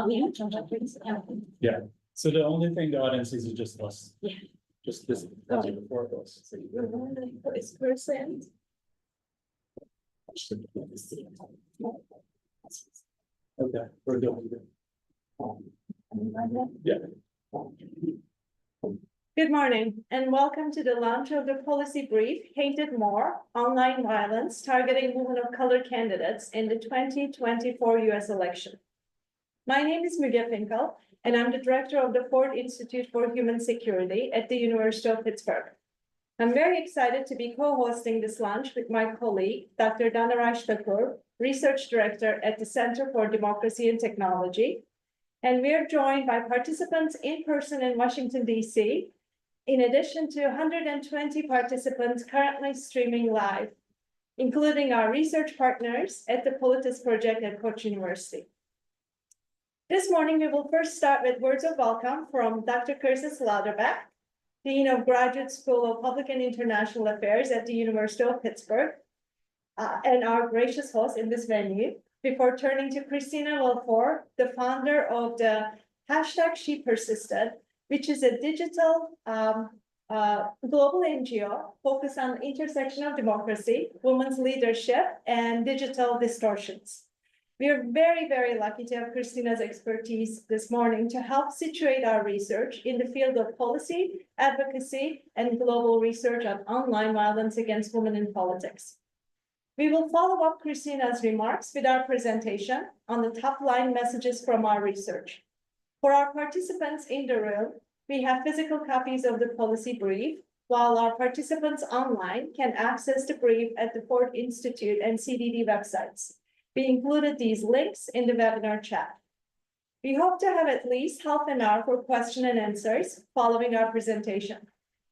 Yeah, so the only thing the audience sees is just us. Yeah. Just this, that's the four of us. So you're one of this person. Okay, we're doing good. Yeah. Good morning and welcome to the launch of the policy brief, Hated More, Online Violence Targeting Women of Color Candidates in the 2024 US election. My name is Müge Finkel, and I'm the director of the Ford Institute for Human Security at the University of Pittsburgh. I'm very excited to be co-hosting this launch with my colleague, Dr. Dhanaraj Thakur, research director at the Center for Democracy and Technology. And we are joined by participants in person in Washington, D.C., in addition to 120 participants currently streaming live, including our research partners at the Politis Project at Koç University. This morning, we will first start with words of welcome from Dr. Kirsten Lauterbach, Dean of Graduate School of Public and International Affairs at the University of Pittsburgh, and our gracious host in this venue, before turning to Christina Wilford, the founder of the #ShePersisted, which is a digital global NGO focused on the intersection of democracy, women's leadership, and digital distortions. We are very, very lucky to have Christina's expertise this morning to help situate our research in the field of policy, advocacy, and global research on online violence against women in politics. We will follow up Christina's remarks with our presentation on the top line messages from our research. For our participants in the room, we have physical copies of the policy brief, while our participants online can access the brief at the Ford Institute and CDD websites. We included these links in the webinar chat. We hope to have at least half an hour for question and answers following our presentation.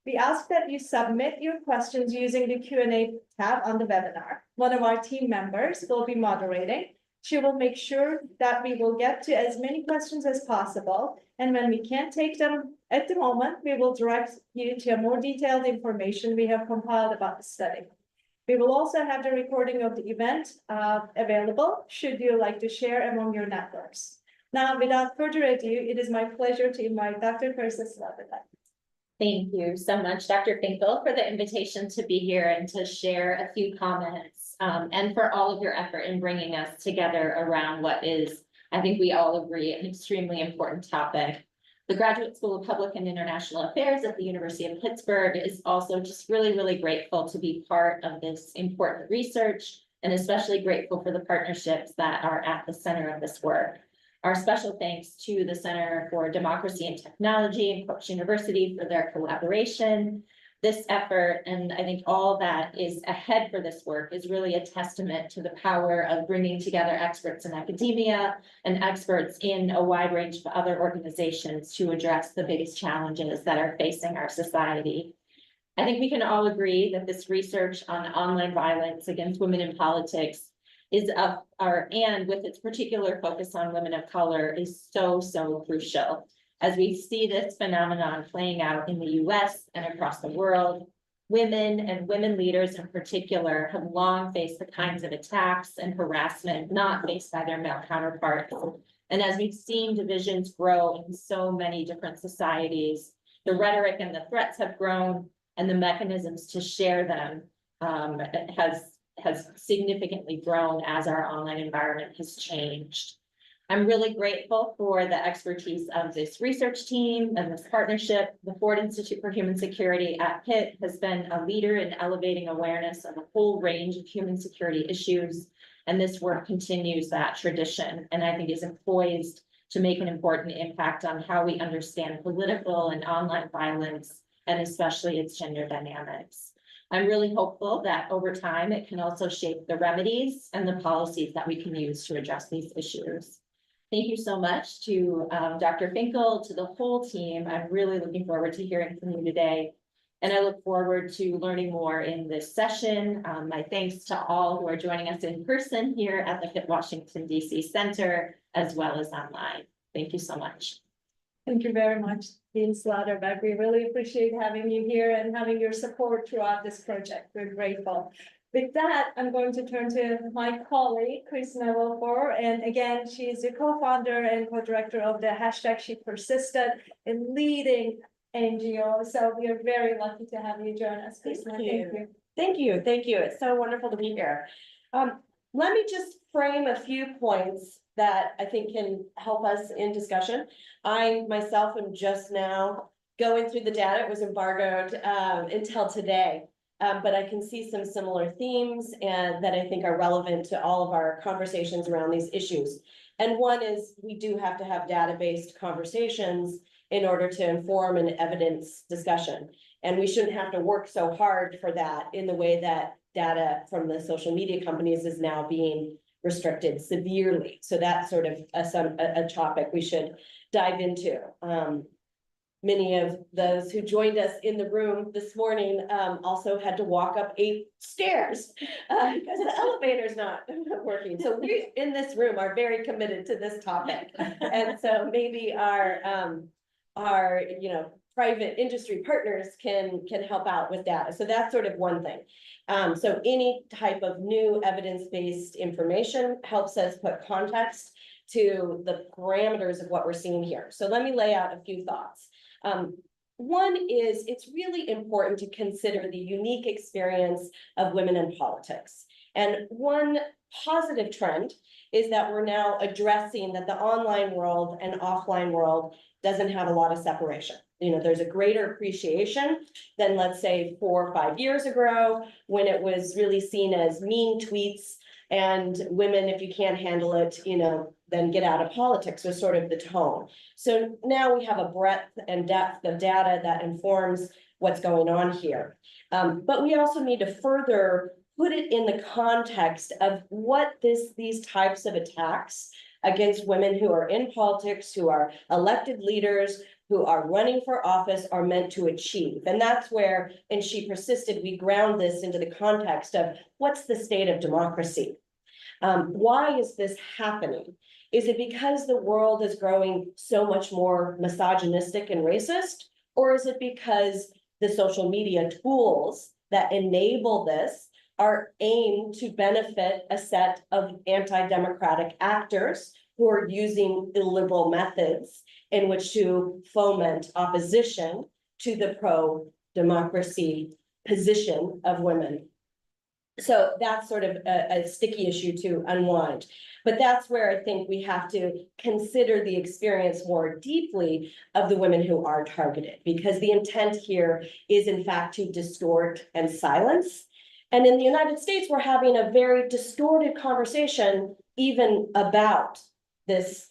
We ask that you submit your questions using the Q&A tab on the webinar. One of our team members will be moderating. She will make sure that we will get to as many questions as possible. And when we can't take them at the moment, we will direct you to more detailed information we have compiled about the study. We will also have the recording of the event available, should you like to share among your networks. Now, without further ado, it is my pleasure to invite Dr. Kirsten Lauterbach. Thank you so much, Dr. Finkel, for the invitation to be here and to share a few comments, and for all of your effort in bringing us together around what is, I think we all agree, an extremely important topic. The Graduate School of Public and International Affairs at the University of Pittsburgh is also just really, really grateful to be part of this important research, and especially grateful for the partnerships that are at the center of this work. Our special thanks to the Center for Democracy and Technology and Koç University for their collaboration. This effort, and I think all that is ahead for this work, is really a testament to the power of bringing together experts in academia and experts in a wide range of other organizations to address the biggest challenges that are facing our society. I think we can all agree that this research on online violence against women in politics and with its particular focus on women of color is so crucial. As we see this phenomenon playing out in the US and across the world, women and women leaders in particular have long faced the kinds of attacks and harassment not faced by their male counterparts. And as we've seen divisions grow in so many different societies, the rhetoric and the threats have grown, and the mechanisms to share them has significantly grown as our online environment has changed. I'm really grateful for the expertise of this research team and this partnership. The Ford Institute for Human Security at Pitt has been a leader in elevating awareness of a whole range of human security issues, and this work continues that tradition, and I think is poised to make an important impact on how we understand political and online violence, and especially its gender dynamics. I'm really hopeful that over time, it can also shape the remedies and the policies that we can use to address these issues. Thank you so much to Dr. Finkel, to the whole team. I'm really looking forward to hearing from you today. And I look forward to learning more in this session. My thanks to all who are joining us in person here at the Pitt Washington, D.C. Center, as well as online. Thank you so much. Thank you very much, Dean Lauterbach. We really appreciate having you here and having your support throughout this project. We're grateful. With that, I'm going to turn to my colleague, Chris Nevelfor, and again, she is the co-founder and co-director of the hashtag She Persisted, a leading NGO. So we are very lucky to have you join us, Chris. Thank you. Thank you, thank you. It's so wonderful to be here. Let me just frame a few points that I think can help us in discussion. I myself am just now going through the data. It was embargoed until today. But I can see some similar themes and that I think are relevant to all of our conversations around these issues. And one is we do have to have data-based conversations in order to inform an evidence discussion. And we shouldn't have to work so hard for that in the way that data from the social media companies is now being restricted severely. So that's sort of a topic we should dive into. Many of those who joined us in the room this morning also had to walk up 8 stairs because the elevator's not working. So we in this room are very committed to this topic. And so maybe our private industry partners can help out with that. So that's sort of one thing. So any type of new evidence-based information helps us put context to the parameters of what we're seeing here. So let me lay out a few thoughts. One is it's really important to consider the unique experience of women in politics. And one positive trend is that we're now addressing that the online world and offline world doesn't have a lot of separation. You know, there's a greater appreciation than, let's say, 4 or 5 years ago, when it was really seen as mean tweets and women, if you can't handle it, then get out of politics was sort of the tone. So now we have a breadth and depth of data that informs what's going on here. But we also need to further put it in the context of what these types of attacks against women who are in politics, who are elected leaders, who are running for office are meant to achieve. And that's where, in She Persisted, we ground this into the context of what's the state of democracy? Why is this happening? Is it because the world is growing so much more misogynistic and racist? Or is it because the social media tools that enable this are aimed to benefit a set of anti-democratic actors who are using illiberal methods in which to foment opposition to the pro-democracy position of women? So that's sort of a sticky issue to unwind. But that's where I think we have to consider the experience more deeply of the women who are targeted, because the intent here is in fact to distort and silence. And in the United States, we're having a very distorted conversation even about this,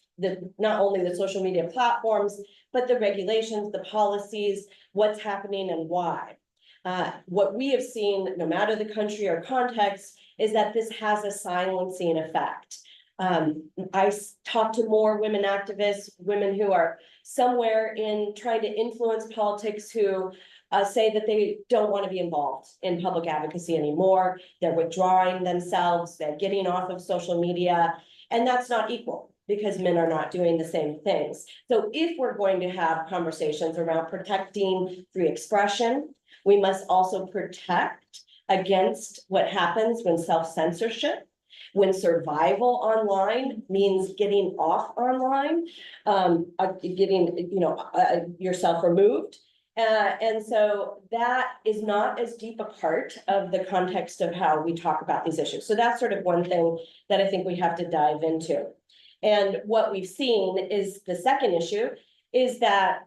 not only the social media platforms, but the regulations, the policies, what's happening and why. What we have seen, no matter the country or context, is that this has a silencing effect. I talk to more women activists, women who are somewhere in trying to influence politics, who say that they don't want to be involved in public advocacy anymore. They're withdrawing themselves, they're getting off of social media, and that's not equal because men are not doing the same things. So if we're going to have conversations around protecting free expression, we must also protect against what happens when self-censorship, when survival online means getting off online, getting yourself removed. And so that is not as deep a part of the context of how we talk about these issues. So that's sort of one thing that I think we have to dive into. And what we've seen is the second issue is that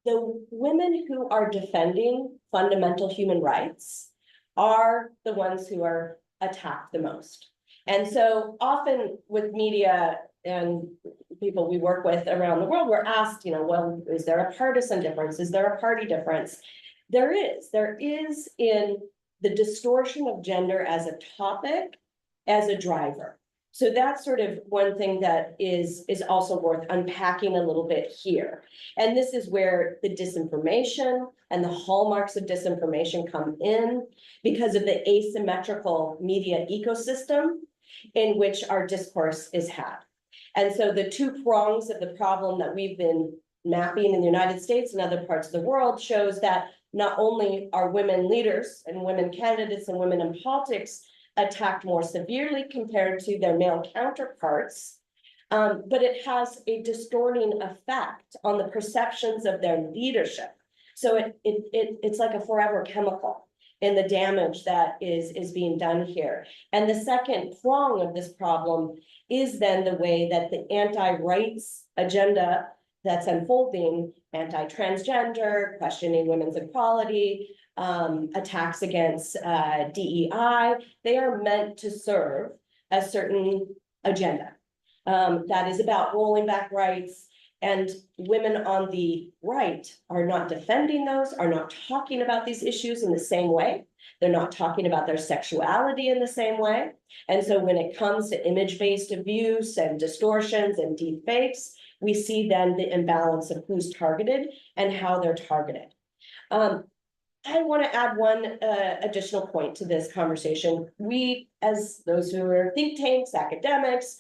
the women who are defending fundamental human rights are the ones who are attacked the most. And so often with media and people we work with around the world, we're asked, well, is there a partisan difference? Is there a party difference? There is in the distortion of gender as a topic, as a driver. So that's sort of one thing that is also worth unpacking a little bit here. And this is where the disinformation and the hallmarks of disinformation come in because of the asymmetrical media ecosystem in which our discourse is had. And so the two prongs of the problem that we've been mapping in the United States and other parts of the world shows that not only are women leaders and women candidates and women in politics attacked more severely compared to their male counterparts, but it has a distorting effect on the perceptions of their leadership. So it's like a forever chemical in the damage that is being done here. And the second prong of this problem is then the way that the anti-rights agenda that's unfolding, anti-transgender, questioning women's equality, attacks against DEI, they are meant to serve a certain agenda that is about rolling back rights. And women on the right are not defending those, are not talking about these issues in the same way. They're not talking about their sexuality in the same way. And so when it comes to image-based abuse and distortions and deep fakes, we see then the imbalance of who's targeted and how they're targeted. I want to add one additional point to this conversation. We, as those who are think tanks, academics,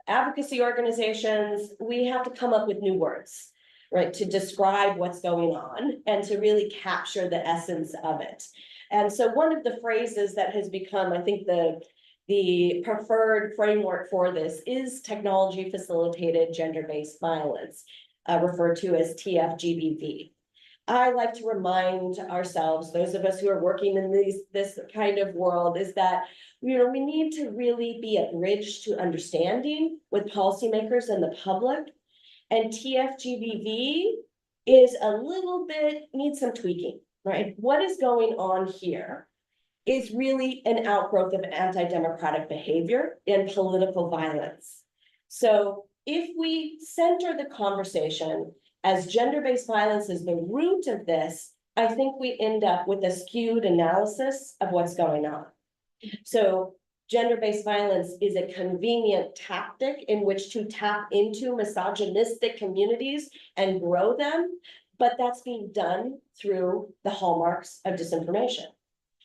advocacy organizations, we have to come up with new words, right, to describe what's going on and to really capture the essence of it. And so one of the phrases that has become, I think, the preferred framework for this is technology facilitated gender-based violence, referred to as TFGBV. I like to remind ourselves, those of us who are working in this kind of world, is that we need to really be a bridge to understanding with policymakers and the public. And TFGBV is a little bit, needs some tweaking, right? What is going on here is really an outgrowth of anti-democratic behavior and political violence. So if we center the conversation as gender-based violence is the root of this, I think we end up with a skewed analysis of what's going on. So gender-based violence is a convenient tactic in which to tap into misogynistic communities and grow them, but that's being done through the hallmarks of disinformation.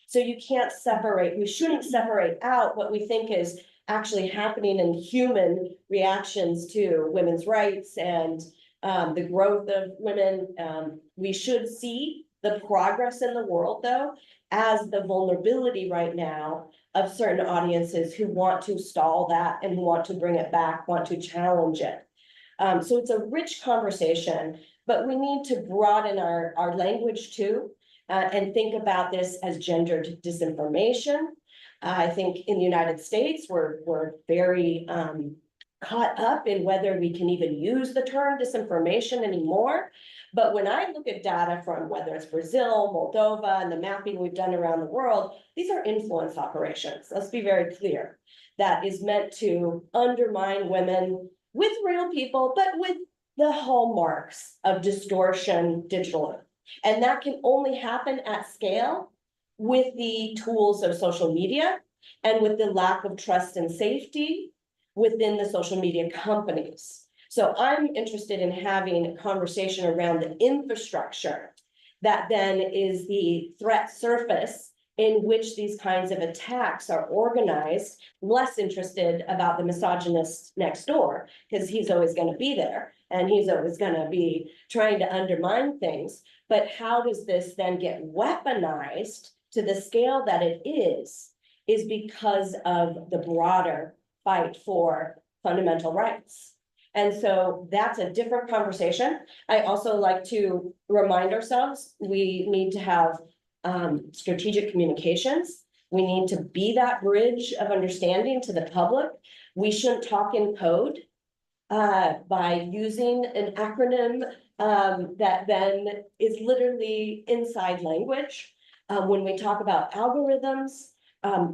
So you can't separate, we shouldn't separate out what we think is actually happening in human reactions to women's rights and the growth of women. We should see the progress in the world, though, as the vulnerability right now of certain audiences who want to stall that and who want to bring it back, want to challenge it. So it's a rich conversation, but we need to broaden our language too, and think about this as gendered disinformation. I think in the United States, we're very caught up in whether we can even use the term disinformation anymore. But when I look at data from whether it's Brazil, Moldova, and the mapping we've done around the world, these are influence operations. Let's be very clear. That is meant to undermine women with real people, but with the hallmarks of distortion digitally. And that can only happen at scale with the tools of social media and with the lack of trust and safety within the social media companies. So I'm interested in having a conversation around the infrastructure that then is the threat surface in which these kinds of attacks are organized, less interested about the misogynist next door, because he's always going to be there and he's always going to be trying to undermine things. But how does this then get weaponized to the scale that it is because of the broader fight for fundamental rights. And so that's a different conversation. I also like to remind ourselves, we need to have strategic communications. We need to be that bridge of understanding to the public. We shouldn't talk in code by using an acronym that then is literally inside language. When we talk about algorithms,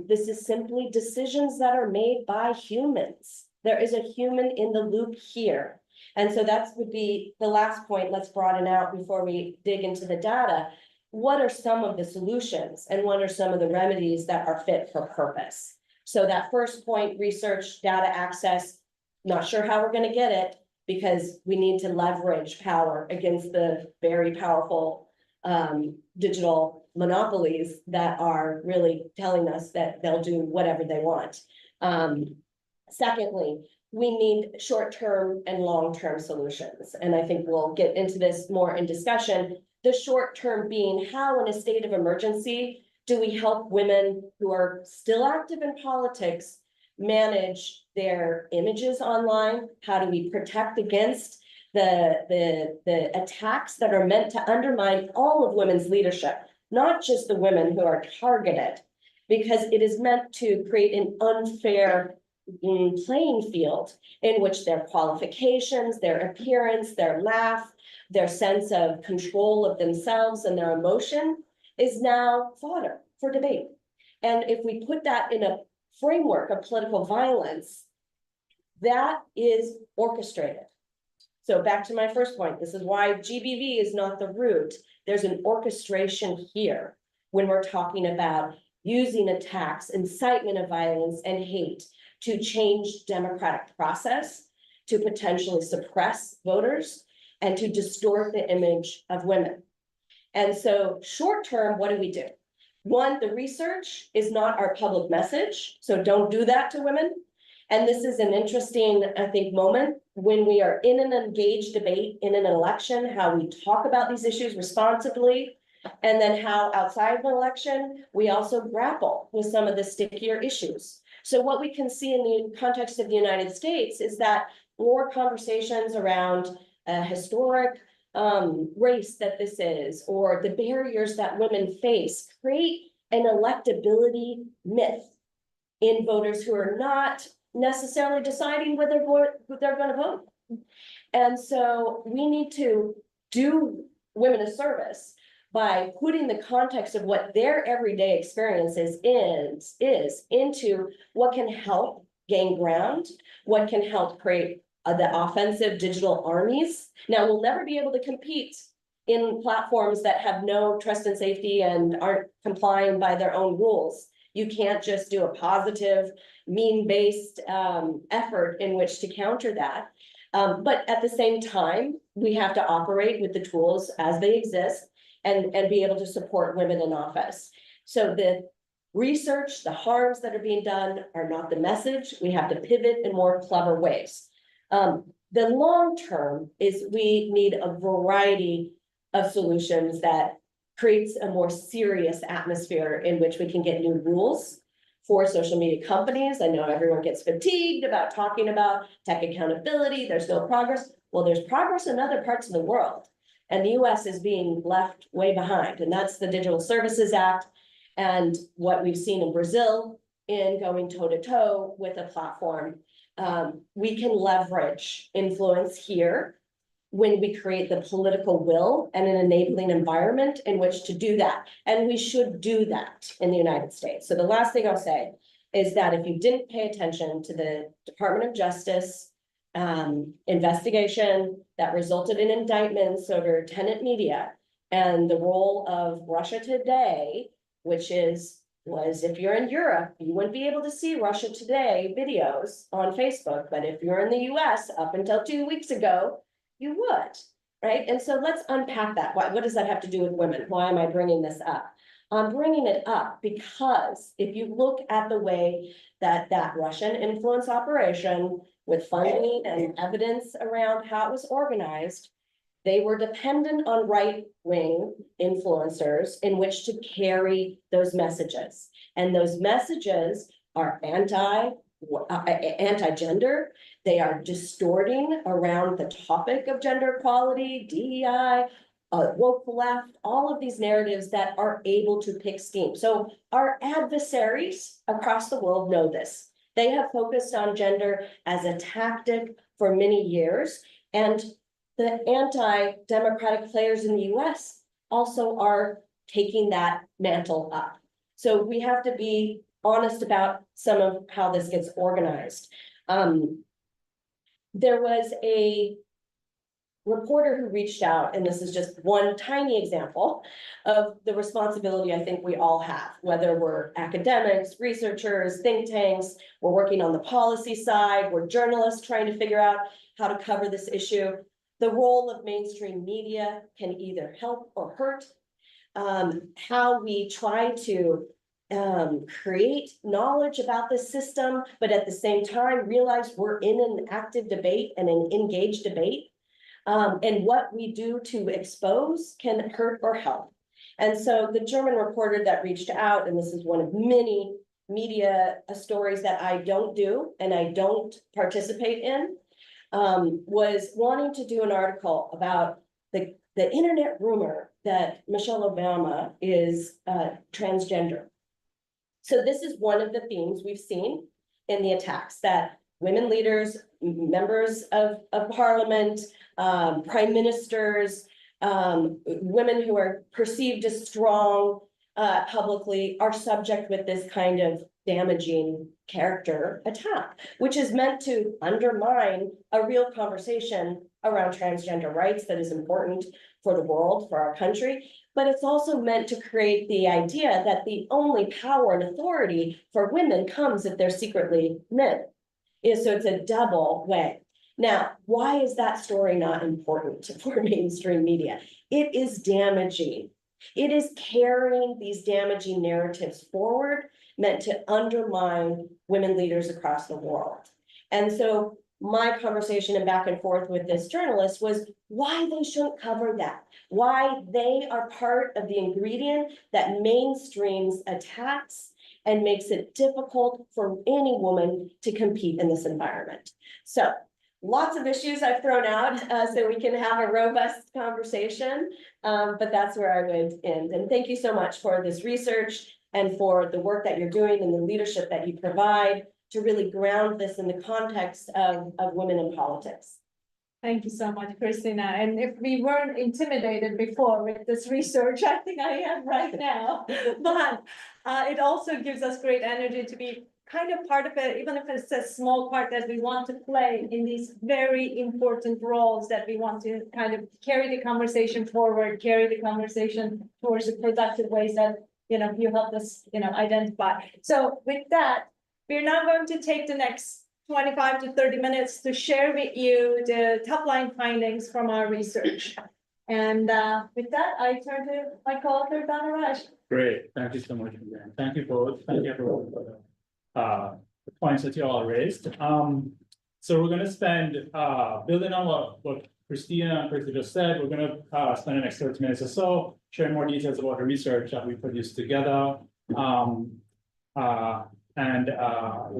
this is simply decisions that are made by humans. There is a human in the loop here. And so that would be the last point. Let's broaden out before we dig into the data. What are some of the solutions and what are some of the remedies that are fit for purpose? So that first point, research, data access, not sure how we're going to get it because we need to leverage power against the very powerful digital monopolies that are really telling us that they'll do whatever they want. Secondly, we need short-term and long-term solutions. And I think we'll get into this more in discussion. The short term being how in a state of emergency do we help women who are still active in politics manage their images online? How do we protect against the attacks that are meant to undermine all of women's leadership, not just the women who are targeted, because it is meant to create an unfair playing field in which their qualifications, their appearance, their laugh, their sense of control of themselves and their emotion is now fodder for debate. And if we put that in a framework of political violence, that is orchestrated. So back to my first point, this is why GBV is not the root. There's an orchestration here when we're talking about using attacks, incitement of violence and hate to change democratic process, to potentially suppress voters, and to distort the image of women. And so short term, what do? One, the research is not our public message, so don't do that to women. And this is an interesting, I think, moment when we are in an engaged debate in an election, how we talk about these issues responsibly, and then how outside of the election, we also grapple with some of the stickier issues. So what we can see in the context of the United States is that more conversations around historic race that this is, or the barriers that women face, create an electability myth in voters who are not necessarily deciding whether they're going to vote. And so we need to do women a service by putting the context of what their everyday experience is into what can help gain ground, what can help create the offensive digital armies. Now, we'll never be able to compete in platforms that have no trust and safety and aren't complying by their own rules. You can't just do a positive, meme-based effort in which to counter that. But at the same time, we have to operate with the tools as they exist and be able to support women in office. So the research, the harms that are being done are not the message. We have to pivot in more clever ways. The long term is we need a variety of solutions that creates a more serious atmosphere in which we can get new rules for social media companies. I know everyone gets fatigued about talking about tech accountability. There's no progress. Well, there's progress in other parts of the world. And the US is being left way behind. And that's the Digital Services Act and what we've seen in Brazil in going toe to toe with a platform. We can leverage influence here when we create the political will and an enabling environment in which to do that. And we should do that in the United States. So the last thing I'll say is that if you didn't pay attention to the Department of Justice investigation that resulted in indictments over tenant media and the role of Russia Today, which was if you're in Europe, you wouldn't be able to see Russia Today videos on Facebook. But if you're in the US up until 2 weeks ago, you would, right? And so let's unpack that. What does that have to do with women? Why am I bringing this up? I'm bringing it up because if you look at the way that Russian influence operation with funding and evidence around how it was organized, they were dependent on right-wing influencers in which to carry those messages. And those messages are anti-gender. They are distorting around the topic of gender equality, DEI, woke left, all of these narratives that are able to pick steam. So our adversaries across the world know this. They have focused on gender as a tactic for many years. And the anti-democratic players in the US also are taking that mantle up. So we have to be honest about some of how this gets organized. There was a reporter who reached out, and this is just one tiny example of the responsibility I think we all have, whether we're academics, researchers, think tanks, we're working on the policy side, we're journalists trying to figure out how to cover this issue. The role of mainstream media can either help or hurt. How we try to create knowledge about the system, but at the same time realize we're in an active debate and an engaged debate. And what we do to expose can hurt or help. And so the German reporter that reached out, and this is one of many media stories that I don't do and I don't participate in, was wanting to do an article about the internet rumor that Michelle Obama is transgender. So this is one of the themes we've seen in the attacks, that women leaders, members of parliament, prime ministers, women who are perceived as strong publicly are subject with this kind of damaging character attack, which is meant to undermine a real conversation around transgender rights that is important for the world, for our country. But it's also meant to create the idea that the only power and authority for women comes if they're secretly men. So it's a double way. Now, why is that story not important for mainstream media? It is damaging. It is carrying these damaging narratives forward, meant to undermine women leaders across the world. And so my conversation and back and forth with this journalist was why they shouldn't cover that, why they are part of the ingredient that mainstreams attacks and makes it difficult for any woman to compete in this environment. So lots of issues I've thrown out so we can have a robust conversation, but that's where I would end. And thank you so much for this research and for the work that you're doing and the leadership that you provide to really ground this in the context of women in politics. Thank you so much, Christina. And if we weren't intimidated before with this research, I think I am right now. But it also gives us great energy to be kind of part of it, even if it's a small part that we want to play in these very important roles that we want to kind of carry the conversation forward, carry the conversation towards the productive ways that, you help us, identify. So with that, we're now going to take the next 25 to 30 minutes to share with you the top line findings from our research. And with that, I turn to my co-author, Donna Raj. Great, thank you so much, Suzanne. Thank you both. Thank you everyone for the points that you all raised. So we're going to spend building on what Christina and Christy just said. We're going to spend the next 30 minutes or so sharing more details about the research that we produced together. We're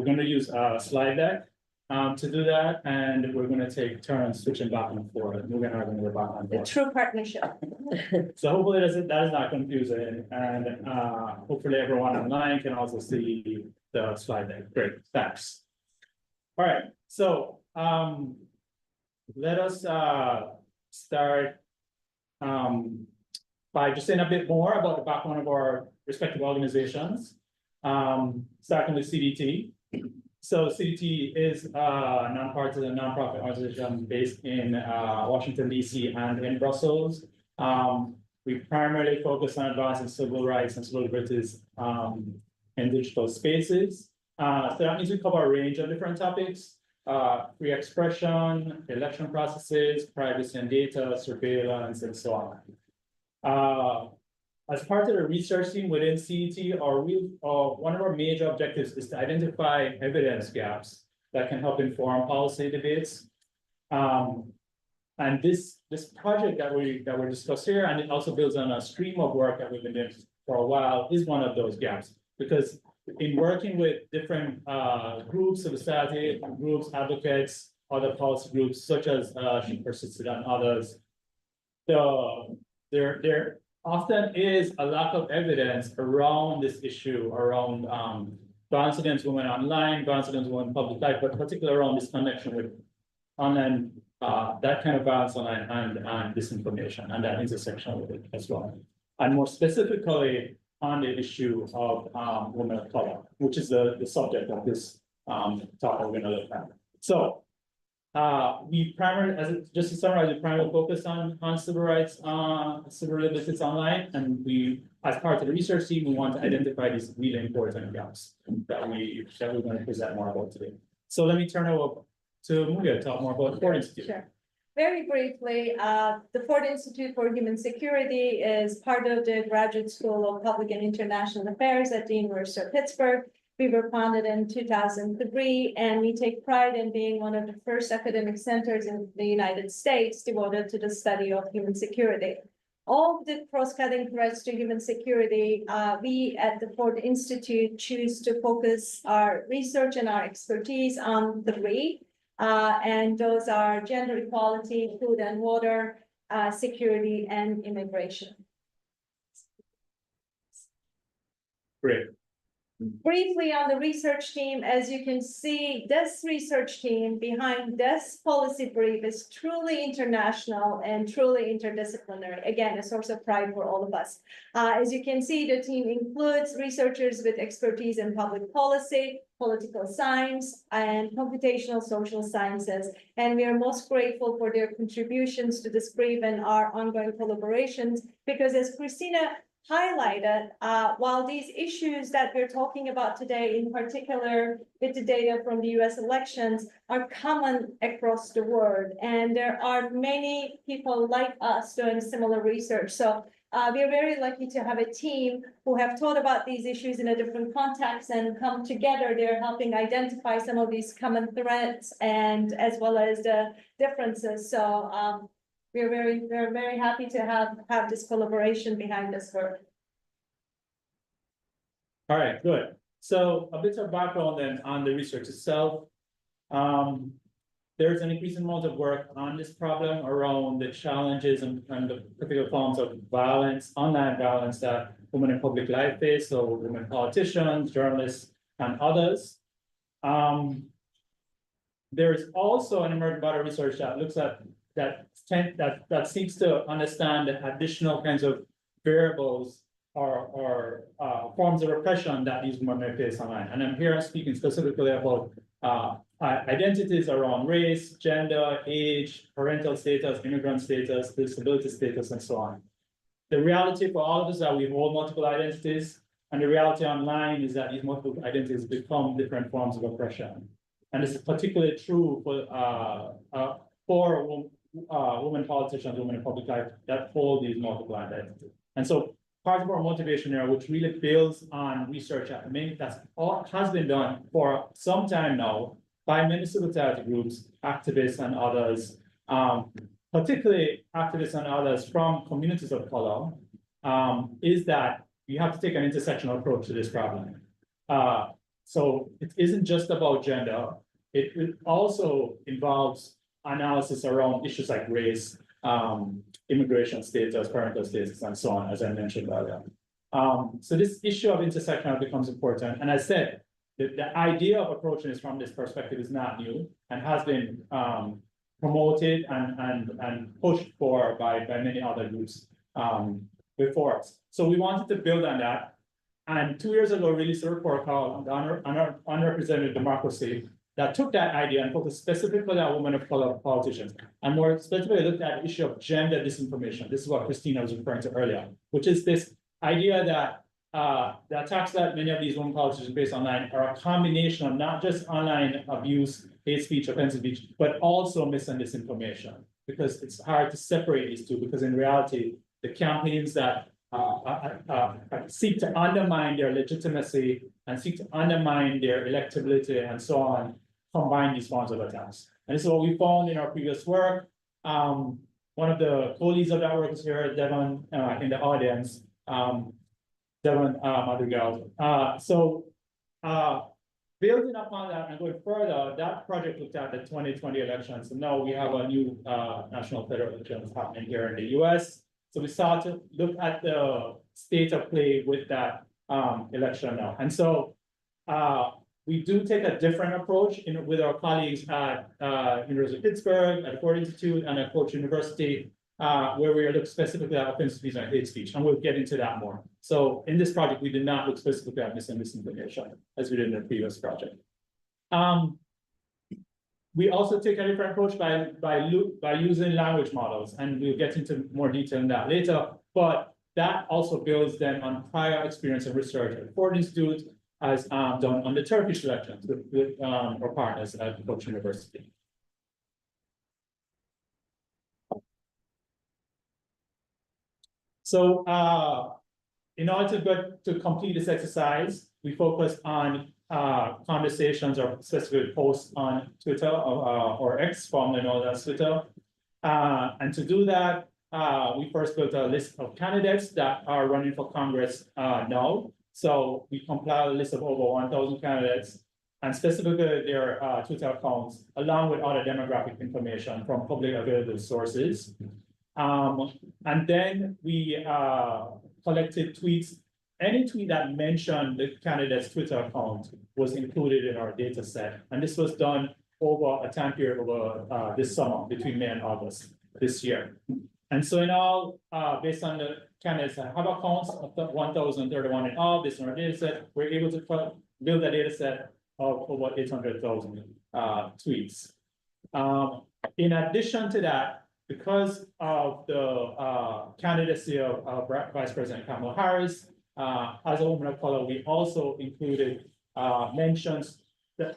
going to use a slide deck to do that, and we're going to take turns switching back and forth, moving around and back and The forth. true partnership. So hopefully that is not confusing, and hopefully everyone online can also see the slide deck. Great, thanks. All right, so let us start by just saying a bit more about the background of our respective organizations. Starting with CDT. So CDT is a nonpartisan nonprofit organization based in Washington, DC and in Brussels. We primarily focus on advancing civil rights and civil liberties in digital spaces. So that means we cover a range of different topics: free expression, election processes, privacy and data, surveillance, and so on. As part of the research team within CET, one of our major objectives is to identify evidence gaps that can help inform policy debates. And this project that we discuss here, and it also builds on a stream of work that we've been doing for a while, is one of those gaps. Because in working with different groups of society, groups, advocates, other policy groups, such as She Persisted and others, there often is a lack of evidence around this issue, around violence against women online, violence against women in public life, but particularly around this connection with online, that kind of violence online and disinformation, and that intersection with it as well. And more specifically on the issue of women of color, which is the subject of this talk we're going to look at. So we primarily, just to summarize, we primarily focus on civil rights, civil liberties online, and we, as part of the research team, we want to identify these really important gaps that we're going to present more about today. So let me turn over to Mulia to talk more about the Ford Institute. Sure. Very briefly, the Ford Institute for Human Security is part of the Graduate School of Public and International Affairs at the University of Pittsburgh. We were founded in 2003, and we take pride in being one of the first academic centers in the United States devoted to the study of human security. All the cross-cutting threats to human security, we at the Ford Institute choose to focus our research and our expertise on three. And those are gender equality, food and water, security, and immigration. Great. Briefly on the research team, as you can see, this research team behind this policy brief is truly international and truly interdisciplinary. Again, a source of pride for all of us. As you can see, the team includes researchers with expertise in public policy, political science, and computational social sciences. And we are most grateful for their contributions to this brief and our ongoing collaborations, because as Christina highlighted, while these issues that we're talking about today, in particular with the data from the US elections, are common across the world. And there are many people like us doing similar research. So we are very lucky to have a team who have thought about these issues in a different context and come together. They're helping identify some of these common threats and as well as the differences. So we're very happy to have this collaboration behind this work. All right, good. So a bit of background then on the research itself. There's an increasing amount of work on this problem around the challenges and the particular forms of violence, online violence that women in public life face, so women politicians, journalists, and others. There's also an emerging body of research that looks at that seeks to understand the additional kinds of variables or forms of repression that these women may face online. And I'm here speaking specifically about identities around race, gender, age, parental status, immigrant status, disability status, and so on. The reality for all of us is that we hold multiple identities, and the reality online is that these multiple identities become different forms of oppression. And this is particularly true for women politicians, women in public life that hold these multiple identities. And so part of our motivation here, which really builds on research that's all has been done for some time now by many civil society groups, activists and others, particularly activists and others from communities of color, is that you have to take an intersectional approach to this problem. So it isn't just about gender, it also involves analysis around issues like race, immigration status, parental status, and so on, as I mentioned earlier. So this issue of intersectional becomes important. And as I said, the idea of approaching this from this perspective is not new and has been promoted and pushed for by many other groups before us. So we wanted to build on that. And 2 years ago, we released a report called Unrepresented Democracy that took that idea and focused specifically on women of color politicians, and more specifically looked at the issue of gender disinformation. This is what Christina was referring to earlier, which is this idea that the attacks that many of these women politicians face online are a combination of not just online abuse, hate speech, offensive speech, but also mis and disinformation, because it's hard to separate these two, because in reality, the campaigns that seek to undermine their legitimacy and seek to undermine their electability and so on, combine these forms of attacks. And this is what we found in our previous work. One of the co-leads of that work is here, Devon, in the audience, Devon Madrigal. Building upon that and going further, that project looked at the 2020 elections. And now we have a new national federal elections happening here in the US. So we start to look at the state of play with that election now. And so we do take a different approach with our colleagues at University of Pittsburgh, at Ford Institute, and at Coach University, where we look specifically at offensive speech and hate speech, and we'll get into that more. So in this project, we did not look specifically at mis and disinformation as we did in the previous project. We also take a different approach by using language models, and we'll get into more detail in that later. But that also builds then on prior experience and research at Ford Institute as done on the Turkish elections with our partners at Koç University. So in order to complete this exercise, we focused on conversations or specific posts on Twitter or X, formerly known as Twitter. And to do that, we first built a list of candidates that are running for Congress now. So we compiled a list of over 1,000 candidates and specifically their Twitter accounts, along with other demographic information from public available sources. And then we collected tweets. Any tweet that mentioned the candidate's Twitter account was included in our data set. And this was done over a time period over this summer, between May and August this year. And so in all, based on the candidates that have accounts of 1,031 in all, based on our data set, we're able to build a data set of over 800,000 tweets. In addition to that, because of the candidacy of Vice President Kamala Harris, as a woman of color, we also included mentions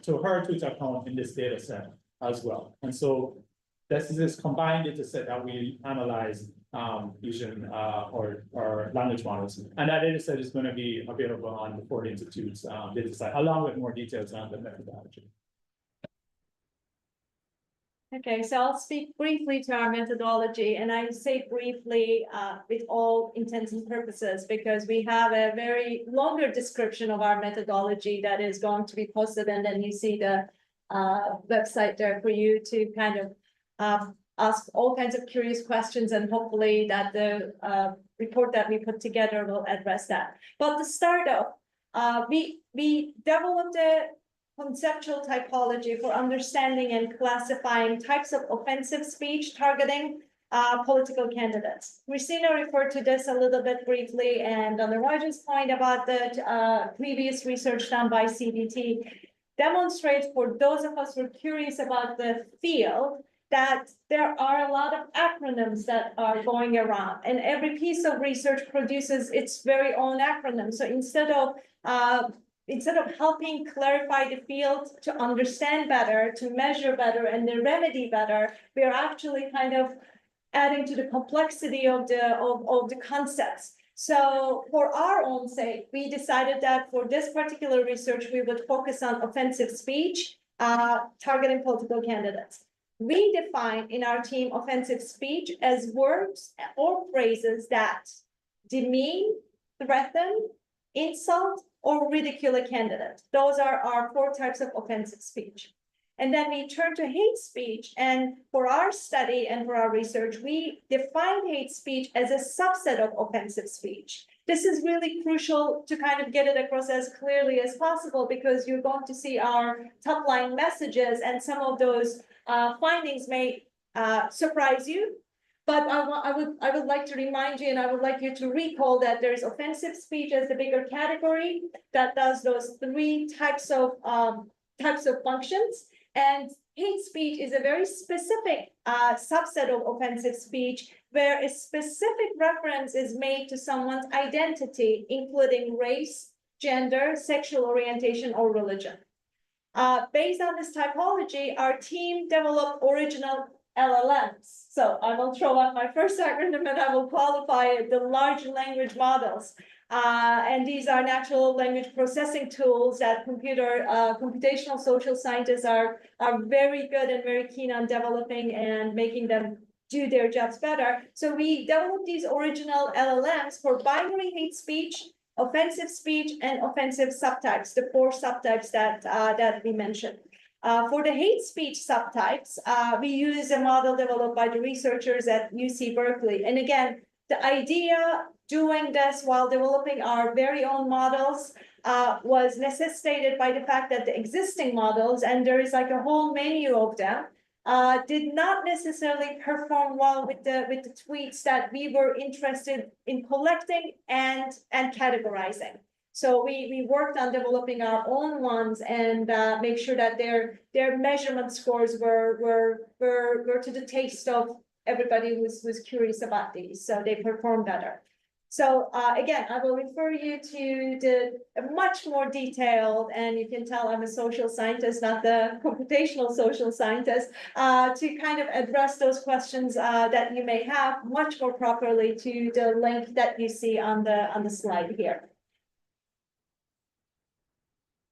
to her Twitter account in this data set as well. And so this is this combined data set that we analyze using our language models. And that data set is going to be available on the Ford Institute's data set, along with more details on the methodology. Okay, so I'll speak briefly to our methodology, and I say briefly with all intents and purposes, because we have a very longer description of our methodology that is going to be posted, and then you see the website there for you to kind of ask all kinds of curious questions, and hopefully that the report that we put together will address that. But to start off, we developed a conceptual typology for understanding and classifying types of offensive speech targeting political candidates. Christina referred to this a little bit briefly, and on the Rogers point about the previous research done by CBT demonstrates for those of us who are curious about the field that there are a lot of acronyms that are going around, and every piece of research produces its very own acronym. So instead of helping clarify the field to understand better, to measure better, and to remedy better, we are actually kind of adding to the complexity of the concepts. So for our own sake, we decided that for this particular research, we would focus on offensive speech targeting political candidates. We define in our team offensive speech as words or phrases that demean, threaten, insult, or ridicule a candidate. Those are our 4 types of offensive speech. And then we turn to hate speech. And for our study and for our research, we define hate speech as a subset of offensive speech. This is really crucial to kind of get it across as clearly as possible, because you're going to see our top line messages, and some of those findings may surprise you. But I would like to remind you, and I would like you to recall that there's offensive speech as the bigger category that does those 3 types of functions, and hate speech is a very specific subset of offensive speech, where a specific reference is made to someone's identity, including race, gender, sexual orientation, or religion. Based on this typology, our team developed original LLMs. So I will throw out my first acronym and I will qualify it, the large language models. And these are natural language processing tools that computational social scientists are very good and very keen on developing and making them do their jobs better. So we developed these original LLMs for binary hate speech, offensive speech, and offensive subtypes, the 4 subtypes that we mentioned. For the hate speech subtypes, we use a model developed by the researchers at UC Berkeley. And again, the idea doing this while developing our very own models was necessitated by the fact that the existing models, and there is like a whole menu of them, did not necessarily perform well with the tweets that we were interested in collecting and categorizing. So we worked on developing our own ones and make sure that their measurement scores were to the taste of everybody who was curious about these. So they perform better. So again, I will refer you to the much more detailed, and you can tell I'm a social scientist, not the computational social scientist, to kind of address those questions that you may have much more properly to the link that you see on the slide here.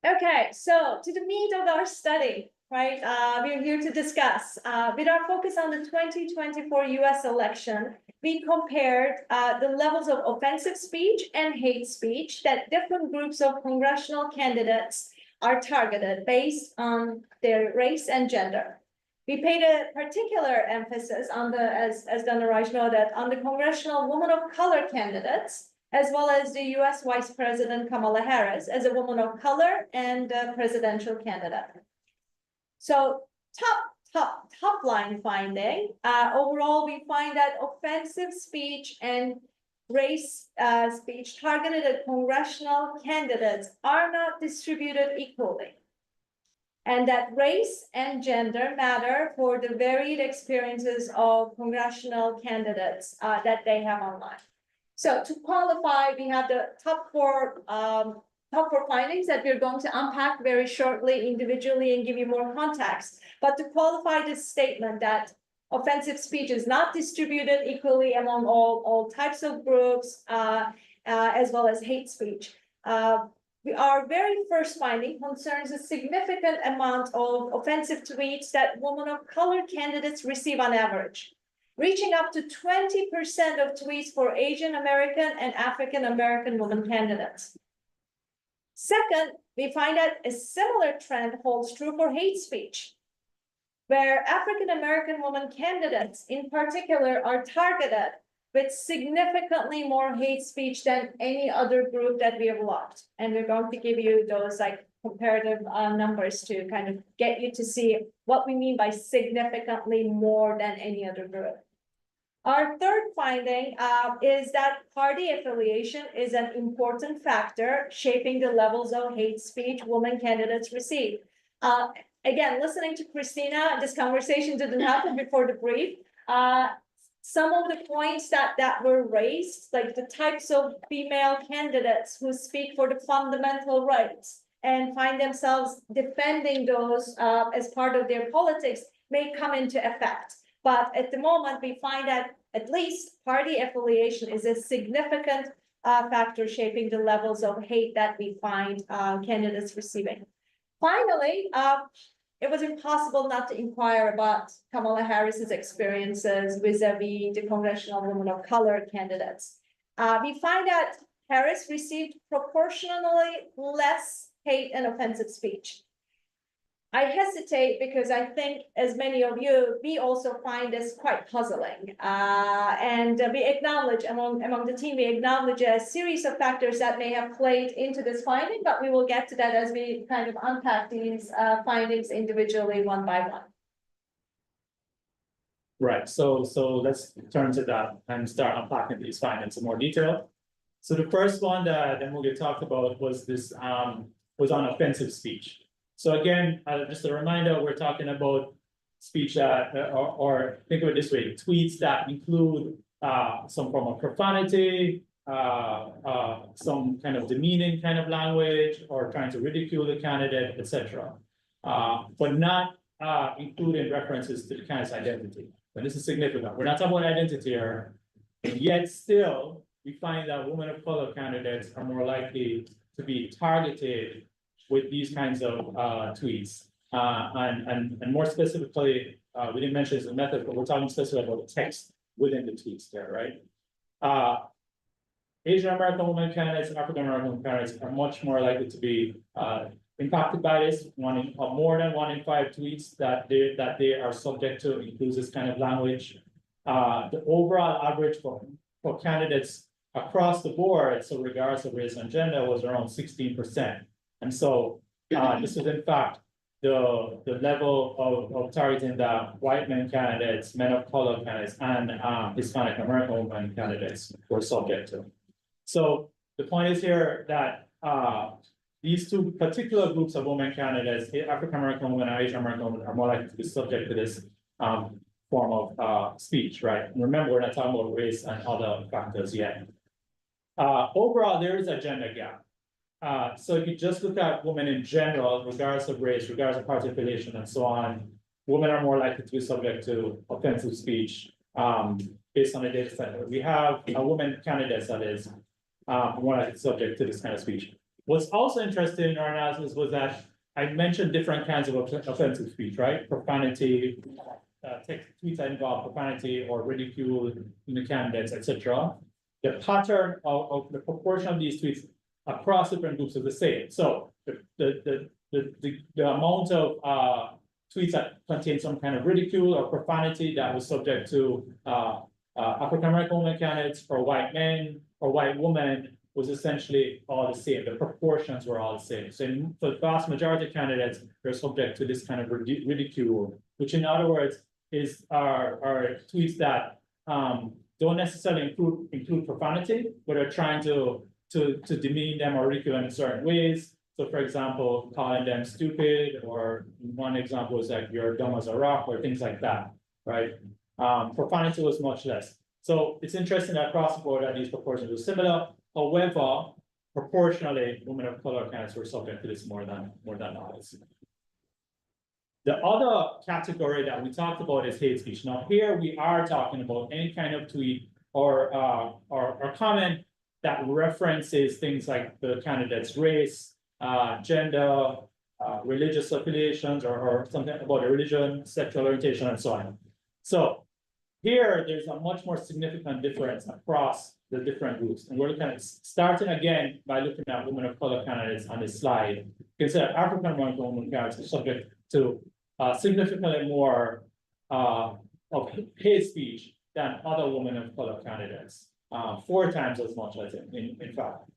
Okay, so to the meat of our study, right, we're here to discuss, with our focus on the 2024 US election, we compared, the levels of offensive speech and hate speech that different groups of congressional candidates are targeted based on their race and gender. We paid a particular emphasis on the, as Donna Reich noted, on the congressional woman of color candidates, as well as the US Vice President Kamala Harris as a woman of color and a presidential candidate. So top line finding, overall, we find that offensive speech and race speech targeted at congressional candidates are not distributed equally. And that race and gender matter for the varied experiences of congressional candidates that they have online. So to qualify, we have the top four findings that we're going to unpack very shortly individually and give you more context. But to qualify this statement that offensive speech is not distributed equally among all types of groups, as well as hate speech. Our very first finding concerns a significant amount of offensive tweets that women of color candidates receive on average, reaching up to 20% of tweets for Asian American and African American women candidates. Second, we find that a similar trend holds true for hate speech, where African American women candidates in particular are targeted with significantly more hate speech than any other group that we have looked. And we're going to give you those like comparative numbers to kind of get you to see what we mean by significantly more than any other group. Our third finding is that party affiliation is an important factor shaping the levels of hate speech women candidates receive. Again, listening to Christina, this conversation didn't happen before the brief. Some of the points that were raised, like the types of female candidates who speak for the fundamental rights and find themselves defending those as part of their politics, may come into effect. But at the moment, we find that at least party affiliation is a significant factor shaping the levels of hate that we find candidates receiving. Finally, it was impossible not to inquire about Kamala Harris's experiences vis-a-vis the congressional women of color candidates. We find that Harris received proportionally less hate and offensive speech. I hesitate because I think, as many of you, we also find this quite puzzling. And we acknowledge, among the team, we acknowledge a series of factors that may have played into this finding, but we will get to that as we kind of unpack these findings individually one by one. Right, so let's turn to that and start unpacking these findings in more detail. So the first one that Mugi talked about was this was on offensive speech. So again, just a reminder, we're talking about speech that, or think of it this way, tweets that include some form of profanity, some kind of demeaning kind of language, or trying to ridicule the candidate, etc. But not including references to the candidate's identity. But this is significant. We're not talking about identity here, yet still, we find that women of color candidates are more likely to be targeted with these kinds of tweets. And more specifically, we didn't mention this in method, but we're talking specifically about the text within the tweets there, right? Asian American women candidates, African American candidates are much more likely to be impacted by this. More than 1 in 5 tweets that they are subject to includes this kind of language. The overall average for candidates across the board, so regardless of race and gender, was around 16%. And so this is in fact the level of targeting that white men candidates, men of color candidates, and Hispanic American women candidates were subject to. So the point is here that these two particular groups of women candidates, African American women and Asian American women, are more likely to be subject to this form of speech, right? And remember, we're not talking about race and other factors yet. Overall, there is a gender gap. So if you just look at women in general, regardless of race, regardless of party affiliation, and so on, women are more likely to be subject to offensive speech based on the data set. We have a woman candidates that is more likely subject to this kind of speech. What's also interesting in our analysis was that I mentioned different kinds of offensive speech, right? Profanity, text tweets that involve profanity or ridicule in the candidates, etc. The pattern of the proportion of these tweets across different groups is the same. So the amount of tweets that contain some kind of ridicule or profanity that was subject to African American women candidates or white men or white women was essentially all the same. The proportions were all the same. So for the vast majority of candidates, they're subject to this kind of ridicule, which in other words are tweets that don't necessarily include profanity, but are trying to demean them or ridicule them in certain ways. So for example, calling them stupid, or one example is like you're dumb as a rock or things like that, right? Profanity was much less. So it's interesting that across the board that these proportions were similar. However, proportionally, women of color candidates were subject to this more than others. The other category that we talked about is hate speech. Now here we are talking about any kind of tweet or comment that references things like the candidate's race, gender, religious affiliations, or something about their religion, sexual orientation, and so on. So here, there's a much more significant difference across the different groups. And we're looking at starting again by looking at women of color candidates on this slide. You can see that African American women candidates are subject to significantly more of hate speech than other women of color candidates. 4 times as much, I think, in fact.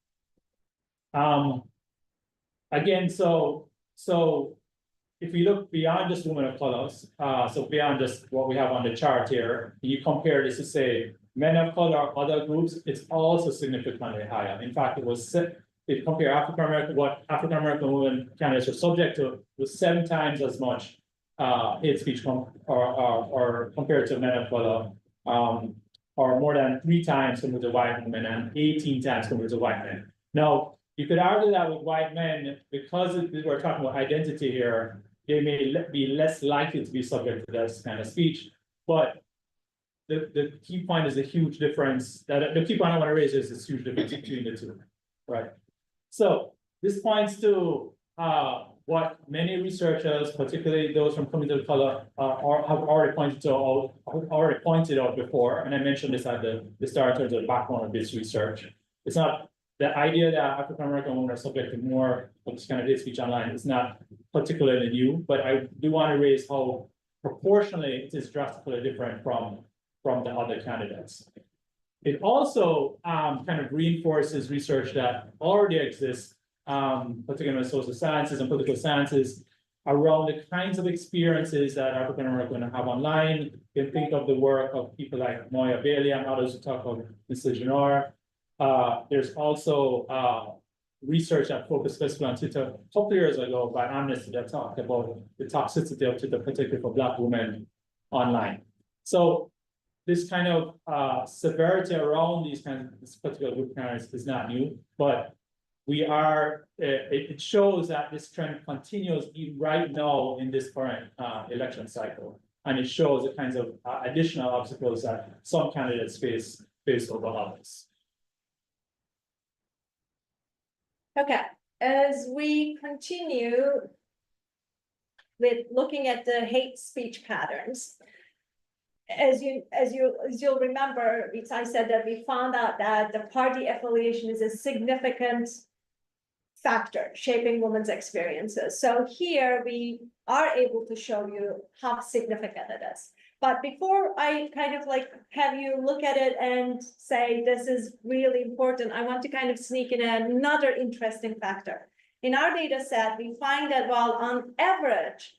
Again, so if we look beyond just women of colors, so beyond just what we have on the chart here, you compare this to say men of color or other groups, it's also significantly higher. In fact, it was if you compare African American, what African American women candidates are subject to was 7 times as much hate speech or compared to men of color, or more than 3 times compared to white women and 18 times compared to white men. Now, you could argue that with white men, because we're talking about identity here, they may be less likely to be subject to this kind of speech. But the key point is a huge difference. That the key point I want to raise is this huge difference between the two, right? So this points to what many researchers, particularly those from communities of color, have already pointed out before. And I mentioned this at the start in terms of the background of this research. It's not the idea that African American women are subject to more of this kind of hate speech online is not particularly new, but I do want to raise how proportionally it is drastically different from the other candidates. It also kind of reinforces research that already exists, particularly in social sciences and political sciences, around the kinds of experiences that African American women have online. You can think of the work of people like Moya Bailey and others who talk of Mr. Janor. There's also research that focused specifically on Twitter a couple of years ago by Amnesty that talked about the toxicity of Twitter, particularly for Black women online. So this kind of severity around these kinds of this particular group candidates is not new, but we are, it shows that this trend continues even right now in this current election cycle. And it shows the kinds of additional obstacles that some candidates face over others. Okay, as we continue with looking at the hate speech patterns, as you'll remember, I said that we found out that the party affiliation is a significant factor shaping women's experiences. So here we are able to show you how significant it is. But before I kind of like have you look at it and say this is really important, I want to kind of sneak in another interesting factor. In our data set, we find that while on average,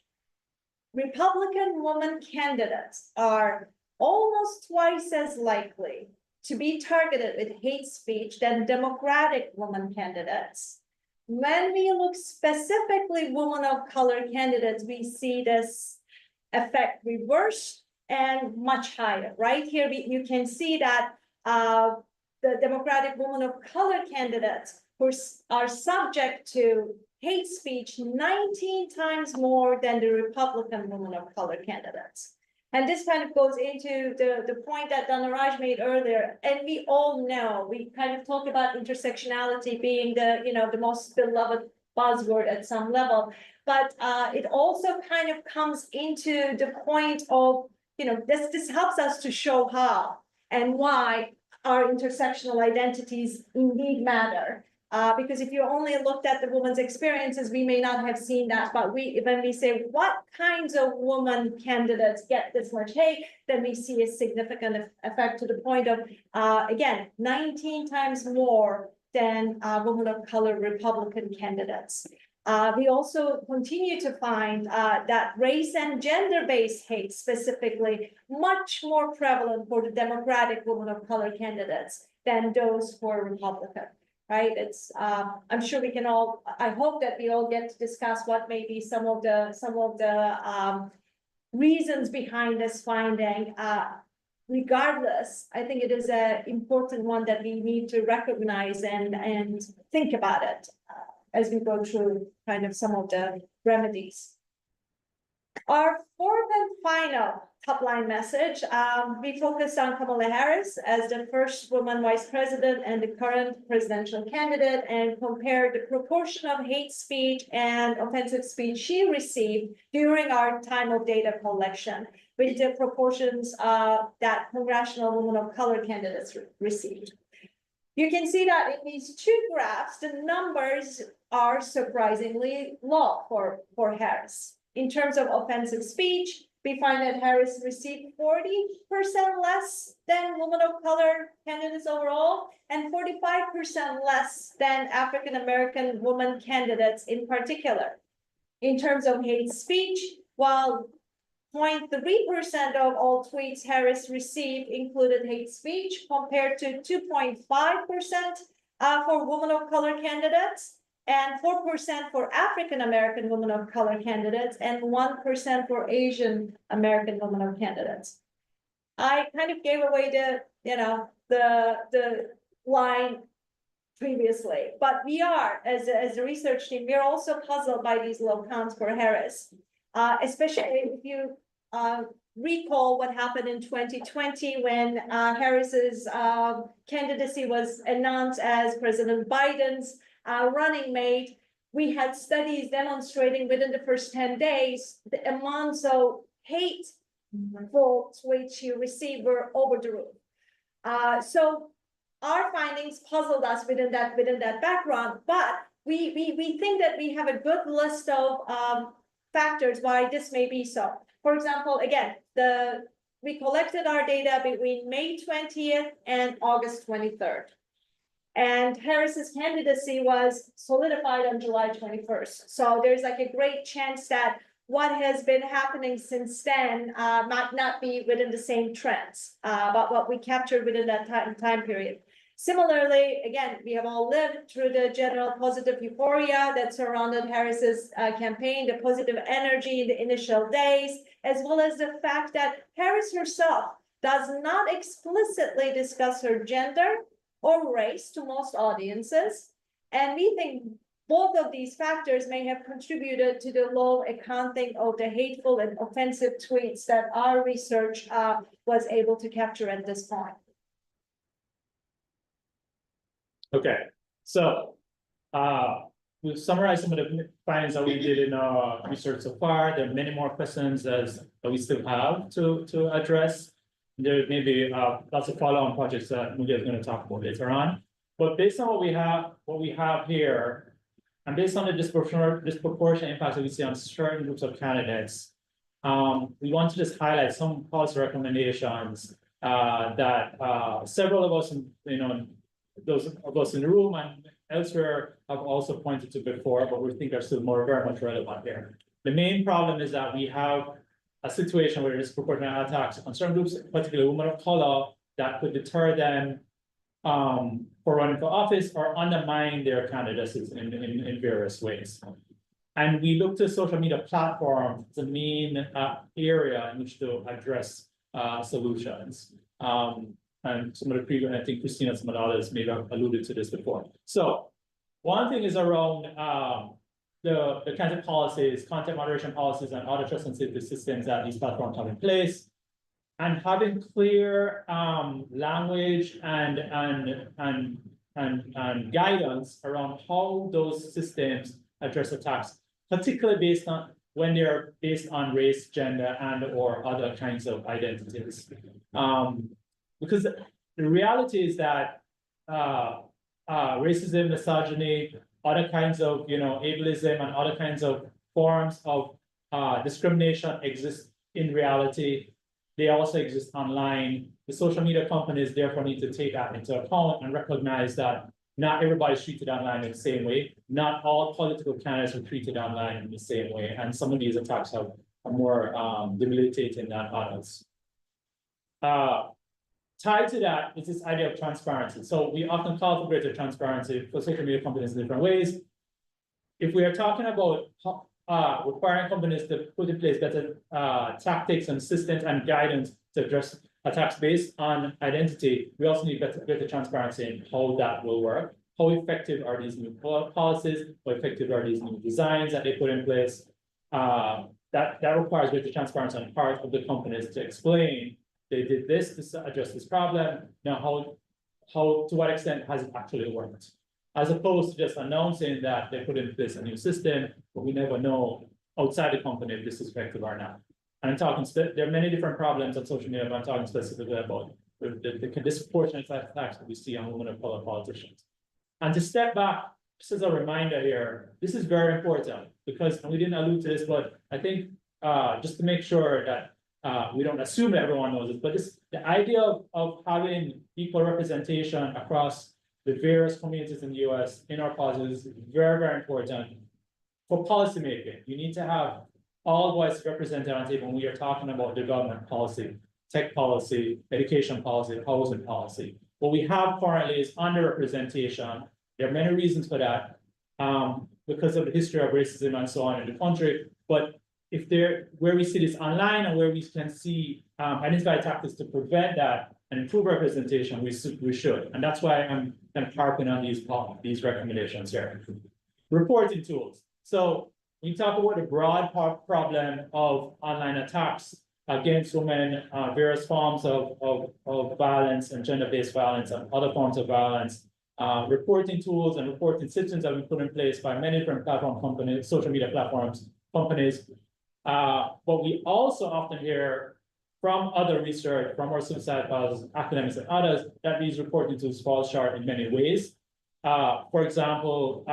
Republican women candidates are almost twice as likely to be targeted with hate speech than Democratic women candidates. When we look specifically women of color candidates, we see this effect reversed and much higher. Right here, you can see that the Democratic women of color candidates who are subject to hate speech 19 times more than the Republican women of color candidates. And this kind of goes into the point that Dhanaraj made earlier, and we all know, we kind of talk about intersectionality being the, the most beloved buzzword at some level. But it also kind of comes into the point of, this helps us to show how and why our intersectional identities indeed matter. Because if you only looked at the woman's experiences, we may not have seen that. But when we say what kinds of woman candidates get this much hate, then we see a significant effect to the point of, again, 19 times more than women of color Republican candidates. We also continue to find that race and gender-based hate specifically much more prevalent for the Democratic women of color candidates than those for Republican. Right, it's I'm sure we can all, I hope that we all get to discuss what may be some of the reasons behind this finding. Regardless, I think it is an important one that we need to recognize and think about it as we go through kind of some of the remedies. Our fourth and final top line message, we focused on Kamala Harris as the first woman vice president and the current presidential candidate, and compared the proportion of hate speech and offensive speech she received during our time of data collection with the proportions that congressional women of color candidates received. You can see that in these two graphs, the numbers are surprisingly low for Harris. In terms of offensive speech, we find that Harris received 40% less than women of color candidates overall, and 45% less than African-American women candidates in particular. In terms of hate speech, while 0.3% of all tweets Harris received included hate speech, compared to 2.5% for women of color candidates, and 4% for African-American women of color candidates, and 1% for Asian American women of candidates. I kind of gave away the line previously, but we are, as a research team, we are also puzzled by these low counts for Harris, especially if you recall what happened in 2020 when Harris's candidacy was announced as President Biden's running mate. We had studies demonstrating within the first 10 days, the amounts of hateful tweets you received were over the roof. So our findings puzzled us within that background, but we think that we have a good list of factors why this may be so. For example, again, we collected our data between May 20th and August 23rd. And Harris's candidacy was solidified on July 21st. So there's like a great chance that what has been happening since then might not be within the same trends, but what we captured within that time period. Similarly, again, we have all lived through the general positive euphoria that surrounded Harris's campaign, the positive energy in the initial days, as well as the fact that Harris herself does not explicitly discuss her gender or race to most audiences. And we think both of these factors may have contributed to the low accounting of the hateful and offensive tweets that our research was able to capture at this point. Okay, so we've summarized some of the findings that we did in our research so far. There are many more questions that we still have to address. There may be lots of follow-on projects that Mudia is going to talk about later on. But based on what we have here, and based on the disproportionate impact that we see on certain groups of candidates, we want to just highlight some policy recommendations that several of us, those of us in the room and elsewhere have also pointed to before, but we think are still very much relevant here. The main problem is that we have a situation where there's disproportionate attacks on certain groups, particularly women of color, that could deter them for running for office or undermine their candidacies in various ways. And we look to social media platforms as the main area in which to address solutions. And some of the previous, I think Christina and some of the others may have alluded to this before. So one thing is around the kinds of policies, content moderation policies, and other trust and safety systems that these platforms have in place. and having clear language and guidance around how those systems address attacks, particularly based on when they're based on race, gender, and or other kinds of identities. Because the reality is that racism, misogyny, other kinds of ableism and other kinds of forms of discrimination exist in reality. They also exist online. The social media companies therefore need to take that into account and recognize that not everybody's treated online in the same way. Not all political candidates are treated online in the same way. And some of these attacks are more debilitating than others. Tied to that is this idea of transparency. So we often call for greater transparency for social media companies in different ways. If we are talking about requiring companies to put in place better tactics and systems and guidance to address attacks based on identity, we also need better transparency in how that will work. How effective are these new policies? How effective are these new designs that they put in place? That requires greater transparency on the part of the companies to explain they did this to address this problem. Now, how to what extent has it actually worked? As opposed to just announcing that they put in place a new system, but we never know outside the company if this is effective or not. And I'm talking, there are many different problems on social media, but I'm talking specifically about the disproportionate attacks that we see on women of color politicians. And to step back, just as a reminder here, this is very important because, and we didn't allude to this, but I think just to make sure that we don't assume that everyone knows it, but the idea of having equal representation across the various communities in the US in our policies is very, very important for policymaking. You need to have all voices represented on the table when we are talking about development policy, tech policy, education policy, housing policy. What we have currently is underrepresentation. There are many reasons for that, because of the history of racism and so on in the country. But where we see this online and where we can see identify tactics to prevent that and improve representation, we should. And that's why I'm kind of harping on these recommendations here. Reporting tools. So we talk about the broad problem of online attacks against women, various forms of violence and gender-based violence and other forms of violence. Reporting tools and reporting systems have been put in place by many different platform companies, social media platforms, companies. But we also often hear from other research, from our civil society fellows, academics and others, that these reporting tools fall short in many ways. For example,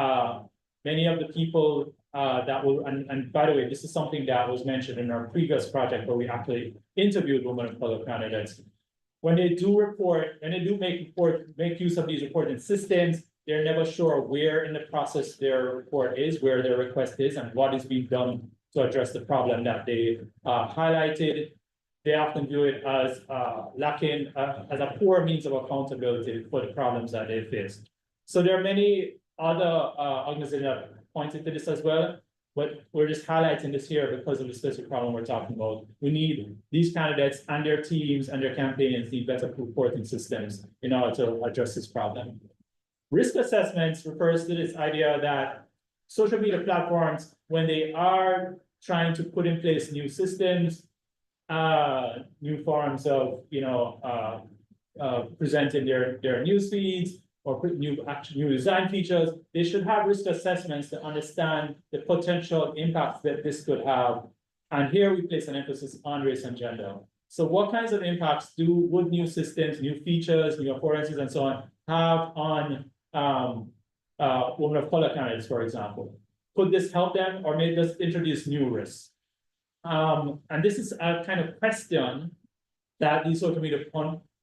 many of the people that will, and by the way, this is something that was mentioned in our previous project where we actually interviewed women of color candidates. When they do make use of these reporting systems, they're never sure where in the process their report is, where their request is, and what is being done to address the problem that they highlighted. They often view it as lacking, as a poor means of accountability for the problems that they face. So there are many other organizations that pointed to this as well, but we're just highlighting this here because of the specific problem we're talking about. We need these candidates and their teams and their campaigns need better reporting systems in order to address this problem. Risk assessments refers to this idea that social media platforms, when they are trying to put in place new systems, new forms of presenting their news feeds or new design features, they should have risk assessments to understand the potential impacts that this could have. And here we place an emphasis on race and gender. So what kinds of impacts would new systems, new features, new affordances, and so on have on women of color candidates, for example? Could this help them, or may this introduce new risks? And this is a kind of question that these social media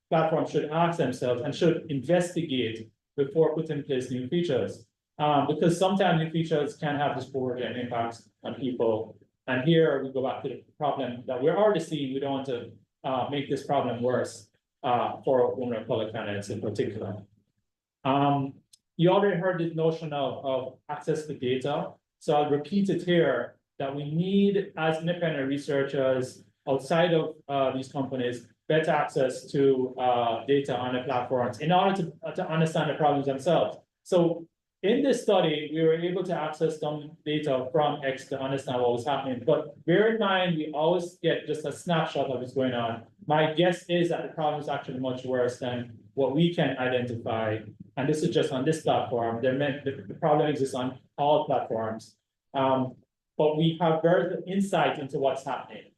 platforms should ask themselves and should investigate before putting in place new features. Because sometimes new features can have disproportionate impacts on people. And here we go back to the problem that we're already seeing. We don't want to make this problem worse for women of color candidates in particular. You already heard the notion of access to data. So I'll repeat it here, that we need, as independent researchers outside of these companies, better access to data on the platforms in order to understand the problems themselves. So in this study, we were able to access some data from X to understand what was happening. But bear in mind, we always get just a snapshot of what's going on. My guess is that the problem is actually much worse than what we can identify. And this is just on this platform. The problem exists on all platforms. But we have very little insight into what's happening.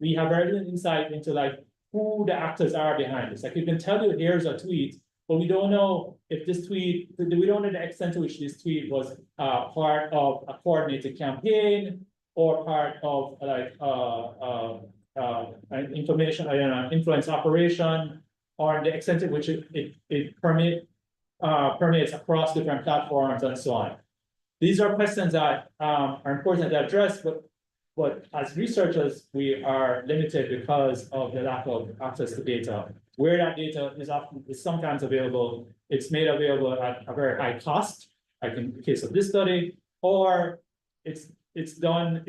We have very little insight into like who the actors are behind this. Like we can tell you here's a tweet, but we don't know if this tweet, we don't know the extent to which this tweet was part of a coordinated campaign or part of like an information, influence operation, or the extent to which it permeates across different platforms and so on. These are questions that are important to address, but as researchers, we are limited because of the lack of access to data. Where that data is sometimes available, it's made available at a very high cost, like in the case of this study, or it's done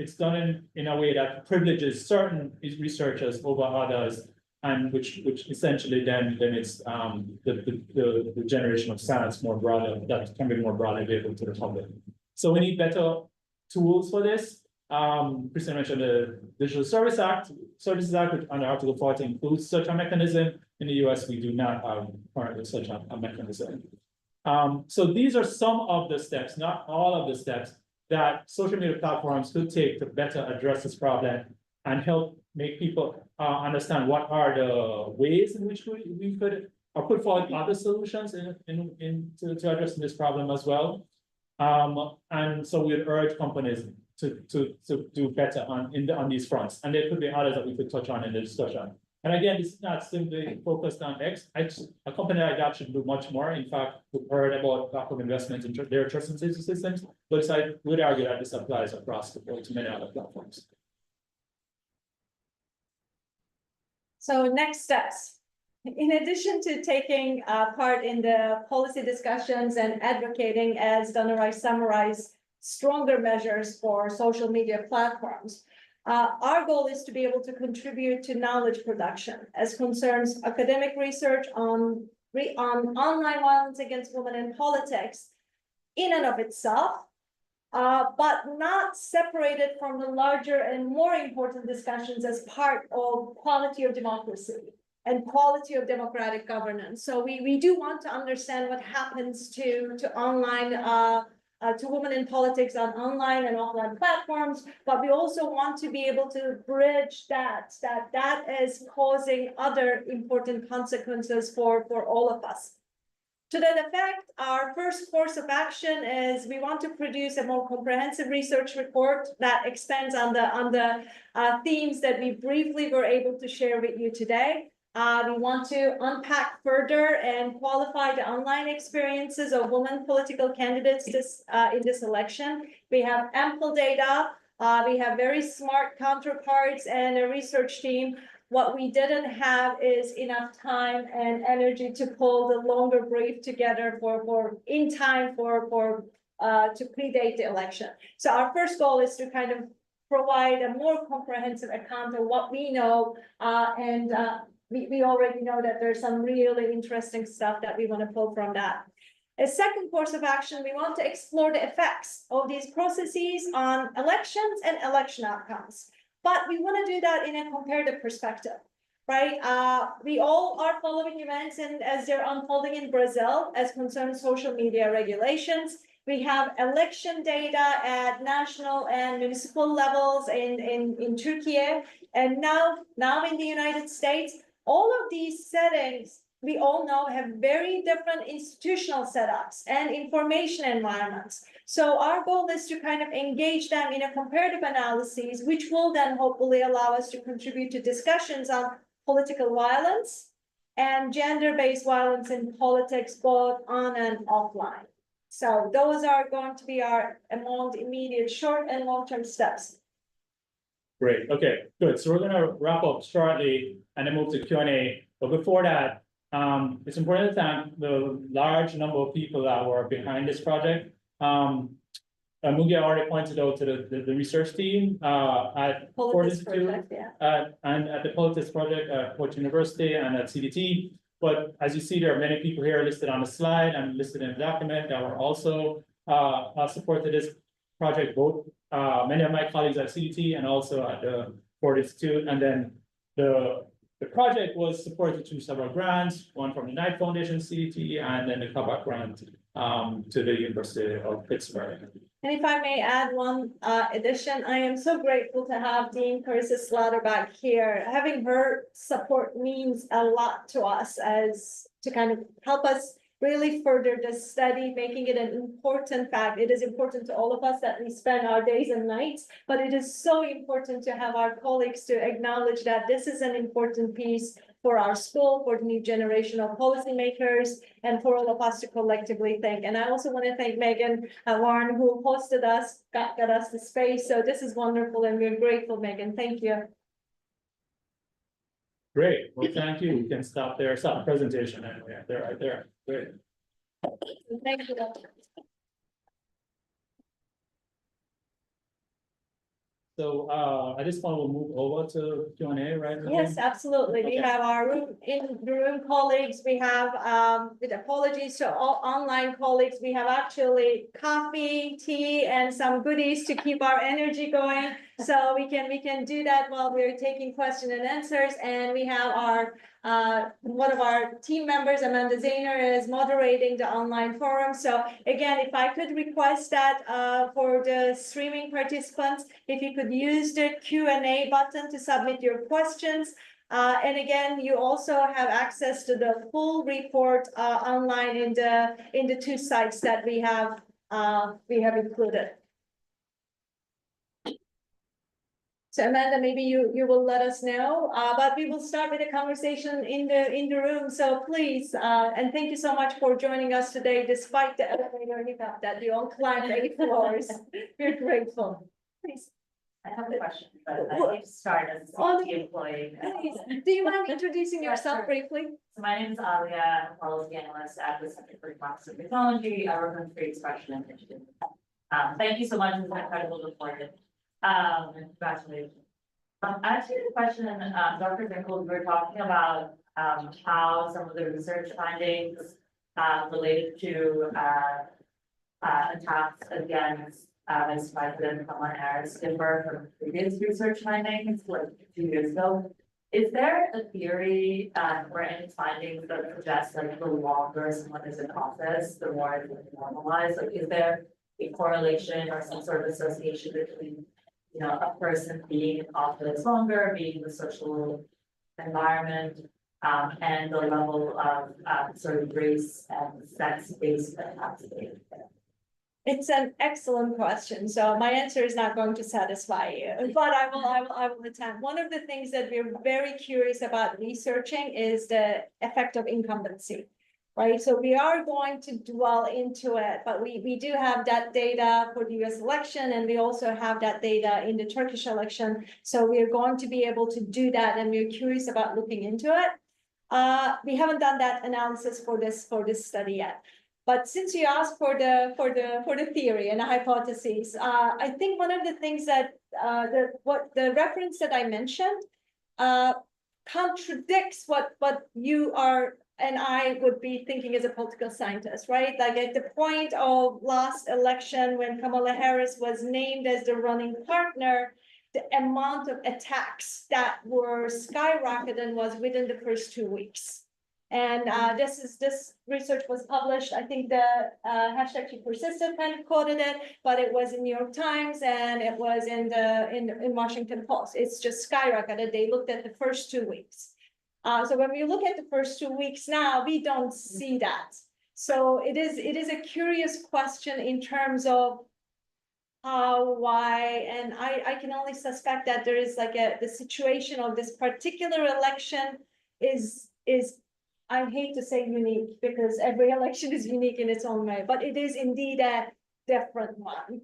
in a way that privileges certain researchers over others, and which essentially then limits the generation of science more broadly, that can be more broadly available to the public. So we need better tools for this. Christian mentioned the Digital Services Act, which under Article 40 includes such a mechanism. In the US, we do not have currently such a mechanism. So these are some of the steps, not all of the steps, that social media platforms could take to better address this problem and help make people understand what are the ways in which we could put forward other solutions to addressing this problem as well. And so we'd urge companies to do better on these fronts. And there could be others that we could touch on in the discussion. And again, this is not simply focused on X. A company like that should do much more. In fact, we've heard about lack of investment in their trust and safety systems, but I would argue that this applies across the board to many other platforms. So next steps. In addition to taking part in the policy discussions and advocating, as Donna Rice summarized, stronger measures for social media platforms, our goal is to be able to contribute to knowledge production as concerns academic research on online violence against women in politics in and of itself, but not separated from the larger and more important discussions as part of quality of democracy and quality of democratic governance. So we do want to understand what happens to online to women in politics on online and offline platforms, but we also want to be able to bridge that is causing other important consequences for all of us. To that effect, our first course of action is we want to produce a more comprehensive research report that expands on the themes that we briefly were able to share with you today. We want to unpack further and qualify the online experiences of women political candidates in this election. We have ample data. We have very smart counterparts and a research team. What we didn't have is enough time and energy to pull the longer brief together in time to predate the election. So our first goal is to kind of provide a more comprehensive account of what we know and we already know that there's some really interesting stuff that we want to pull from that. A second course of action, we want to explore the effects of these processes on elections and election outcomes. But we want to do that in a comparative perspective, right? We all are following events and as they're unfolding in Brazil as concerns social media regulations. We have election data at national and municipal levels in Turkey, and now in the United States. All of these settings, we all know, have very different institutional setups and information environments. So our goal is to kind of engage them in a comparative analysis, which will then hopefully allow us to contribute to discussions on political violence and gender-based violence in politics, both on and offline. So those are going to be our among the immediate short and long-term steps. Great, okay, good. So we're gonna wrap up shortly and then move to Q&A. But before that, it's important to thank the large number of people that were behind this project. Mugia already pointed out to the research team at Ford Institute and at the Politics Project at Ford University and at CDT. But as you see, there are many people here listed on the slide and listed in the document that were also supported this project, both many of my colleagues at CDT and also at the Ford Institute, and then the the project was supported through several grants, one from the Knight Foundation, CET, and then the Kabak grant to the University of Pittsburgh. And if I may add one addition, I am so grateful to have Dean Carissa Slaughter back here. Having her support means a lot to us as to kind of help us really further this study, making it an important fact. It is important to all of us that we spend our days and nights, but it is so important to have our colleagues to acknowledge that this is an important piece for our school, for the new generation of policymakers, and for all of us to collectively think. And I also want to thank Megan Warren, who hosted us, got us the space. So this is wonderful, and we're grateful, Megan. Thank you. Great, well, thank you. We can stop there, stop the presentation anyway. They're right there. Great. Thank you. So I just want to move over to Q&A, right? Yes, absolutely. We Okay. have our in the room colleagues. We have, with apologies to all online colleagues, we have actually coffee, tea, and some goodies to keep our energy going. So we can do that while we're taking question and answers. And we have our, one of our team members, Amanda Zahner, is moderating the online forum. So again, if I could request that for the streaming participants, if you could use the Q&A button to submit your questions. And again, you also have access to the full report online in the two sites that we have included. So Amanda, maybe you will let us know, but we will start with a conversation in the room. So please, and thank you so much for joining us today, despite the elevator hiccup that you all climbed 8 floors. We're grateful. Please. I have a question, but I need to start as a CT employee. Please, do you mind introducing yourself briefly? So my name is Alia, I'm a policy analyst at the Center for Democracy and Technology. I work on free expression initiative. Thank you so much for that incredible report. Congratulations. I actually had a question, Dr. Finkel, we were talking about how some of the research findings related to attacks against Vice President Kamala Harris differ from previous research findings, like 2 years ago. Is there a theory or any findings that suggest that the longer someone is in office, the more it's normalized? Like, is there a correlation or some sort of association between, you know, a person being in office longer, being in the social environment, and the level of sort of race and sex-based attacks? It's an excellent question. So my answer is not going to satisfy you, but I will attempt. One of the things that we're very curious about researching is the effect of incumbency, right? So we are going to dwell into it, but we do have that data for the US election, and we also have that data in the Turkish election. So we are going to be able to do that, and we're curious about looking into it. We haven't done that analysis for this study yet. But since you asked for the theory and the hypotheses, I think one of the things that the reference that I mentioned contradicts what you are and I would be thinking as a political scientist, right? Like at the point of last election, when Kamala Harris was named as the running partner, the amount of attacks that were skyrocketing was within the first 2 weeks. And this research was published. I think the hashtag She Persisted kind of quoted it, but it was in New York Times and it was in Washington Post. It's just skyrocketed. They looked at the first 2 weeks. So when we look at the first 2 weeks now, we don't see that. So it is a curious question in terms of how, why, and I can only suspect that there is like the situation of this particular election is I hate to say unique, because every election is unique in its own way, but it is indeed a different one.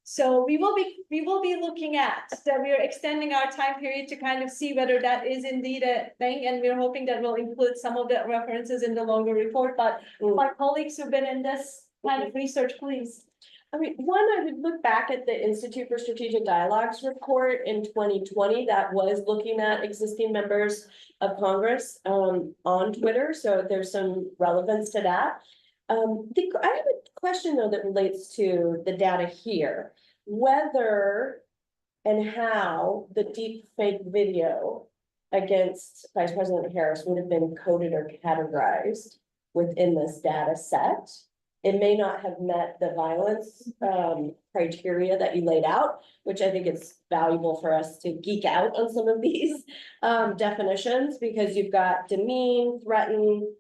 So we will be looking at that. We are extending our time period to kind of see whether that is indeed a thing, and we're hoping that we'll include some of the references in the longer report. But my colleagues who've been in this kind of research, please. I mean, I would look back at the Institute for Strategic Dialogues report in 2020 that was looking at existing members of Congress on Twitter. So there's some relevance to that. I have a question though that relates to the data here, whether and how the deep fake video against Vice President Harris would have been coded or categorized within this data set. It may not have met the violence criteria that you laid out, which I think it's valuable for us to geek out on some of these definitions, because you've got demean, threaten,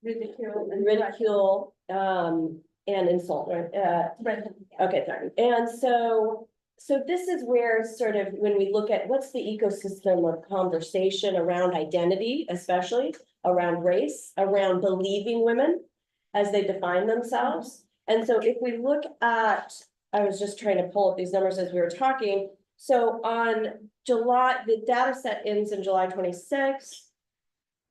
ridicule, and insult, right? Okay, sorry. And so this is where sort of when we look at what's the ecosystem of conversation around identity, especially around race, around believing women as they define themselves. And so if we look at, I was just trying to pull up these numbers as we were talking. So on July, the data set ends in July 26th.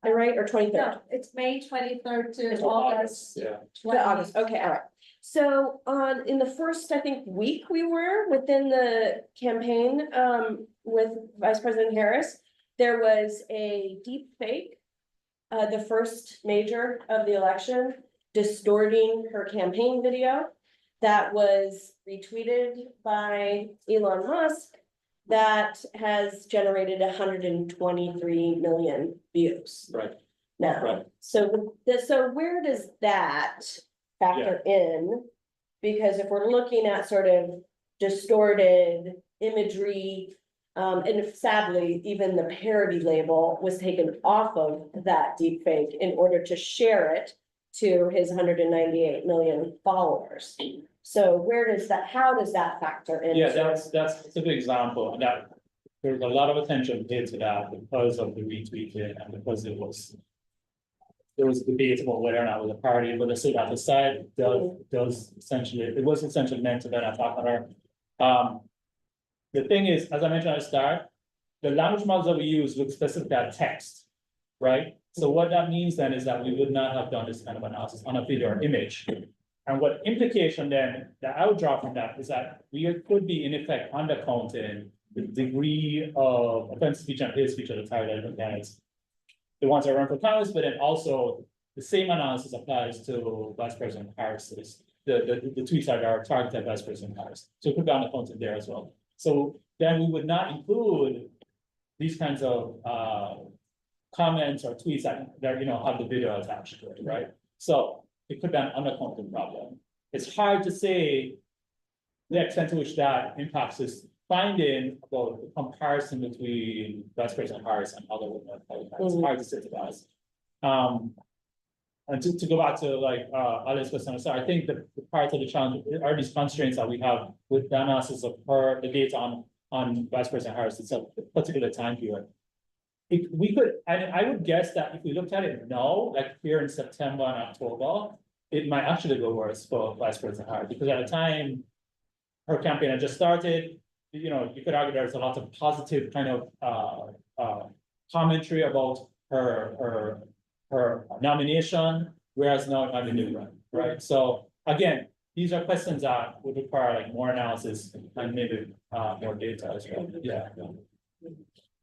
Am I right, or 23rd? No, it's May 23rd to It's August. Yeah. To August, okay, all right. So in the first, I think, week we were within the campaign with Vice President Harris, there was a deep fake, the first major of the election, distorting her campaign video that was retweeted by Elon Musk that has generated 123 million views. Right. Now, Right. so where does that factor in? Because if we're looking at sort of distorted imagery, and sadly, even the parody label was taken off of that deep fake in order to share it to his 198 million followers. So where does that, how does that factor in? Yeah, that's a good example, and that there's a lot of attention paid to that because of the retweeting and because there was debate about whether or not it was a party, but so that the side does essentially, it was essentially meant to then attack on her. The thing is, as I mentioned at the start, the language models that we use look specifically at text, right? So what that means then is that we would not have done this kind of analysis on a video or image. And what implication then that I would draw from that is that we could be in effect undercounting the degree of offensive speech and hate speech of the targeted candidates. The ones that run for Congress, but then also the same analysis applies to Vice President Harris's, the tweets that are targeted Vice President Harris. So it could be undercounted there as well. So then we would not include these kinds of comments or tweets that have the video attached to it, right? So it could be an undercounting problem. It's hard to say the extent to which that impacts this finding about the comparison between Vice President Harris and other women. It's hard to say to that. And to go back to like Alice's question, so I think the part of the challenge are these constraints that we have with the analysis of the data on Vice President Harris itself, a particular time period. We could, and I would guess that if we looked at it now, like here in September and October, it might actually go worse for Vice President Harris, because at the time her campaign had just started, you could argue there's a lot of positive kind of commentary about her nomination, whereas now it might be different, right? So again, these are questions that would require like more analysis and maybe more data as well. Yeah.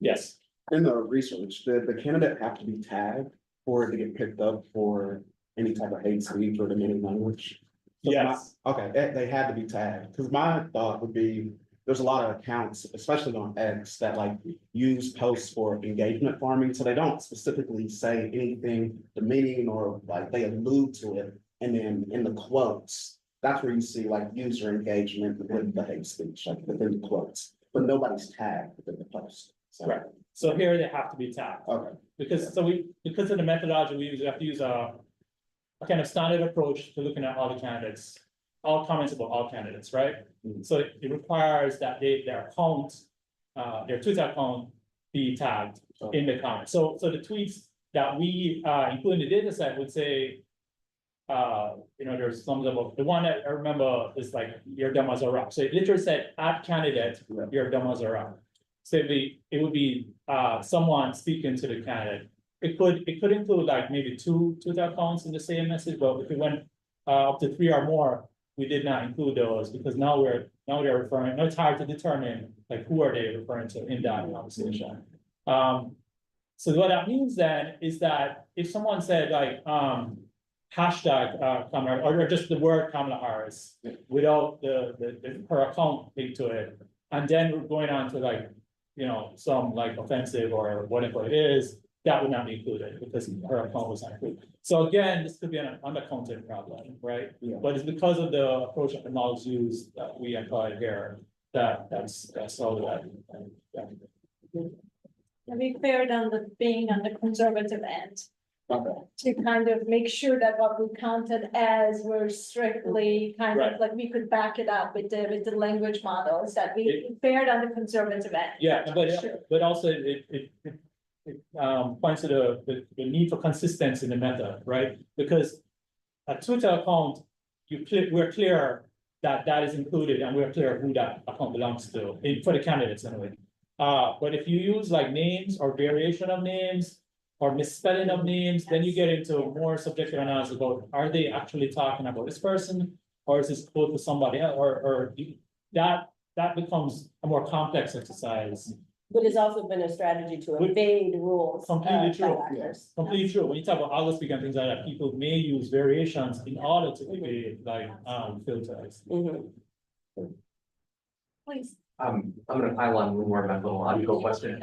Yes. In the research, did the candidate have to be tagged for it to get picked up for any type of hate speech or demeaning language? Yes. Okay, they had to be tagged, because my thought would be, there's a lot of accounts, especially on X, that like use posts for engagement farming, so they don't specifically say anything demeaning or like they allude to it, and then in the quotes, that's where you see like user engagement with the hate speech, like within the quotes, but nobody's tagged within the post. So. Right. So here they have to be tagged. Okay. Because of the methodology we use, we have to use a kind of standard approach to looking at all the candidates, all comments about all candidates, right? Mm-hmm. So it requires that their account, their Twitter account be tagged in the comments. So the tweets that we include in the data set would say, there's some about the one that I remember is like, you're dumb as a rock. So it literally said, at candidate, you're dumb as a rock. So it would be someone speaking to the candidate. It could include like maybe two Twitter accounts in the same message, but if it went up to 3 or more, we did not include those, because now they're referring. Now it's hard to determine like who are they referring to in that conversation. So what that means then is that if someone said like hashtag Kamala, or just the word Kamala Harris without her account linked to it, and then we're going on to like some like offensive or whatever it is, that would not be included because her account was not included. So again, this could be an unaccounted problem, right? Yeah. But it's because of the approach of the knowledge used that we employ here, that's all that. To be fair on the being on the conservative end. To kind of make sure that what we counted as were strictly kind of Right. like we could back it up with the language models that we fared on the conservative end. Yeah, Sure. but also it points to the need for consistency in the method, right? Because a Twitter account, we're clear that that is included and we're clear who that account belongs to, for the candidates anyway. But if you use like names or variation of names or misspelling of names, then you get into more subjective analysis about, are they actually talking about this person? Or is this quote to somebody else, or that becomes a more complex exercise. But it's also been a strategy to evade rules. Completely by true, actors. Completely true. When you talk about algo speak and things like that, people may use variations in order to create like filters. Mhm. Please. I'm gonna pile on one more methodological question.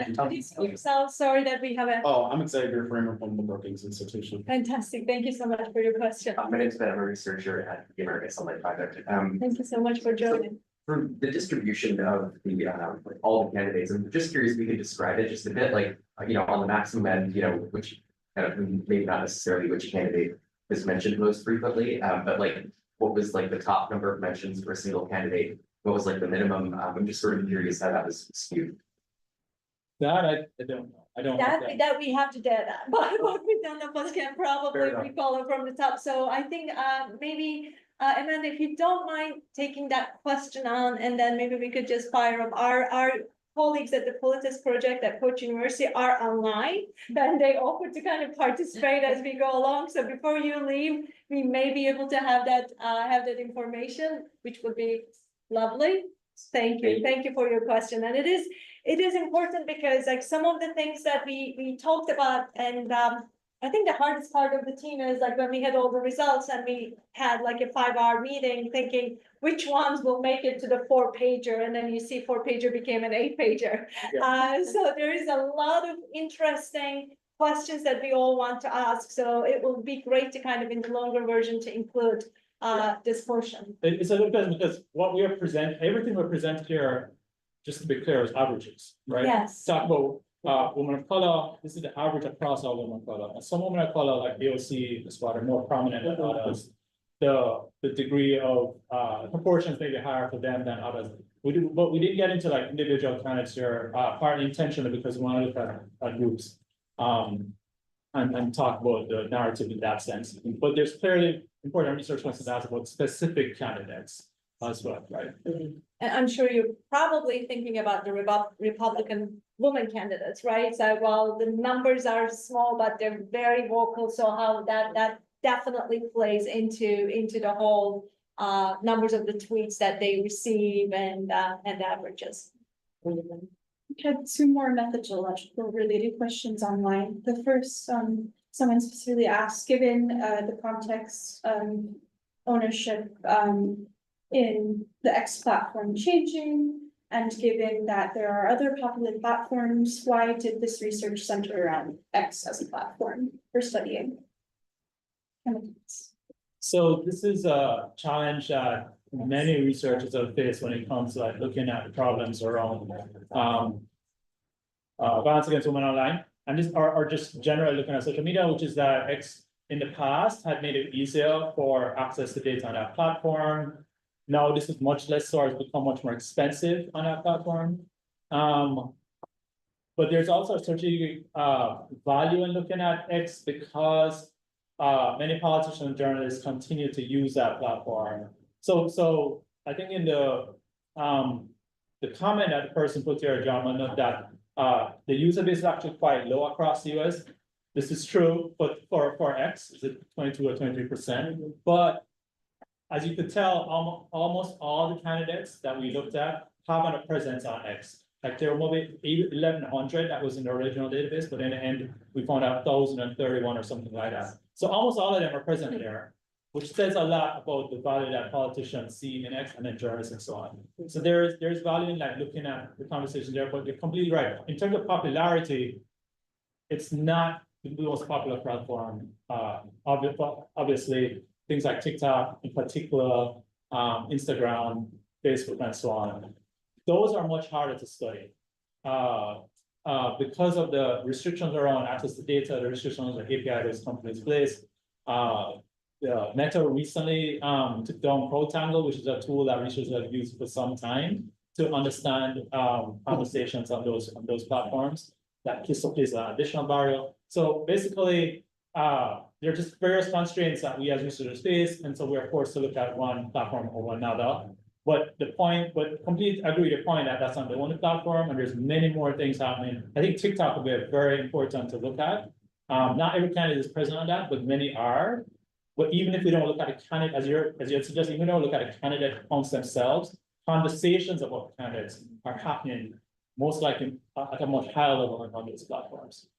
So sorry that we have a Oh, I'm Xavier Framer from the Brookings Institution. fantastic, thank you so much for your question. My name's Ben, I'm a researcher at the American Sunlight Project. Thank you so much for joining. For the distribution of the, like all the candidates, I'm just curious if we could describe it just a bit, like, on the maximum end, which kind of maybe not necessarily which candidate is mentioned most frequently, but like, what was like the top number of mentions for a single candidate? What was like the minimum? I'm just sort of curious how that was skewed. That I don't know. I don't. have that. That we have to data, but we don't know, but can probably Fair enough. recall it from the top, so I think maybe. Amanda, if you don't mind taking that question on, and then maybe we could just fire up our colleagues at the Politis Project at Coach University are online. And they offer to kind of participate as we go along, so before you leave, we may be able to have that information, which would be lovely. Thank you for your question, and it is important because like some of the things that we talked about, and I think the hardest part of the team is like when we had all the results and we had like a 5-hour meeting thinking which ones will make it to the 4-pager, and then you see 4-pager became an 8-pager. So there is a lot of interesting questions that we all want to ask, so it will be great to kind of in the longer version to include this portion. It's a good question because what we are everything we're presenting here, just to be clear, is averages, right? Yes. Talk about women of color, this is the average across all women of color. And some women of color, like AOC, is what are more prominent than others. The degree of proportions may be higher for them than others. But we didn't get into like individual candidates here, partly intentionally because we want to look at groups. And talk about the narrative in that sense. But there's clearly important research questions asked about specific candidates as well, right? And I'm sure you're probably thinking about the Republican woman candidates, right? So while the numbers are small, but they're very vocal, so how that definitely plays into the whole numbers of the tweets that they receive and averages. We had 2 more methodological related questions online. The first, someone specifically asked, given the context ownership in the X platform changing, and given that there are other popular platforms, why did this research center around X as a platform for studying candidates? So this is a challenge that many researchers have faced when it comes to like looking at the problems around violence against women online. And this are just generally looking at social media, which is that X in the past had made it easier for access to data on that platform. Now this is much less so, it's become much more expensive on that platform. But there's also a strategic value in looking at X because many politicians and journalists continue to use that platform. So I think in the comment that the person put here, John, note that the user base is actually quite low across the US. This is true, but for X, is it 22 or 23%? But as you could tell, almost all the candidates that we looked at have a presence on X. Like there were maybe 1,100 that was in the original database, but in the end, we found out 1,031 or something like that. So almost all of them are present there, which says a lot about the value that politicians see in X and then journalists and so on. So there's value in like looking at the conversation there, but you're completely right. In terms of popularity, it's not the most popular platform. Obviously, things like TikTok in particular, Instagram, Facebook, and so on. Those are much harder to study. Because of the restrictions around access to data, the restrictions on API those companies place. Meta recently took down Protangle, which is a tool that researchers have used for some time to understand conversations on those platforms. That places an additional barrier. So basically, there are just various constraints that we as researchers face, and so we are forced to look at one platform over another. But completely agree with your point that that's not the only platform, and there's many more things happening. I think TikTok will be very important to look at. Not every candidate is present on that, but many are. But even if we don't look at a candidate, as you're suggesting, even though we don't look at a candidate accounts themselves, conversations about candidates are happening most likely at a much higher level on these platforms.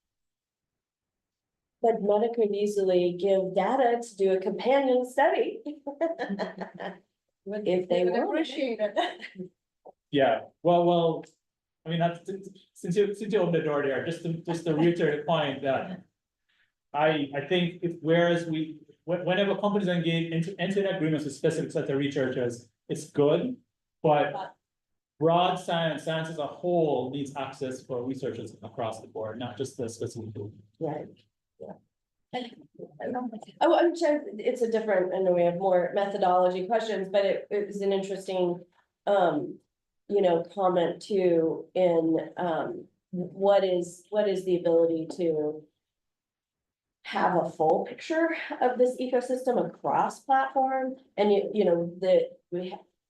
But Meta could easily give data to do a companion study. If they would appreciate it. Yeah, well, I mean, that's, since you opened the door there, just to reiterate the point that I think whenever companies engage into agreements with specific set of researchers, it's good, but broad science as a whole needs access for researchers across the board, not just the specific group. Right, yeah. Oh, I'm sure it's a different, I know we have more methodology questions, but it was an interesting, comment too in, what is the ability to have a full picture of this ecosystem across platform, and we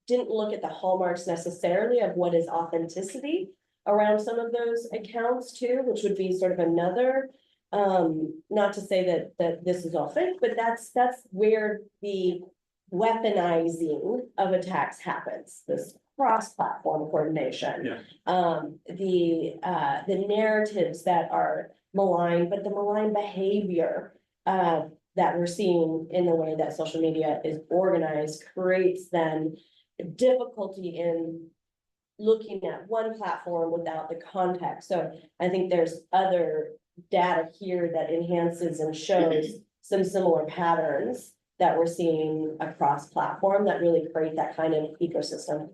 didn't look at the hallmarks necessarily of what is authenticity around some of those accounts too, which would be sort of another, not to say that this is all fake, but that's where the weaponizing of attacks happens, this cross-platform coordination. Yeah. The narratives that are malign, but the malign behavior that we're seeing in the way that social media is organized creates then difficulty in looking at one platform without the context. So I think there's other data here that enhances and shows some similar patterns that we're seeing across platform that really create that kind of ecosystem.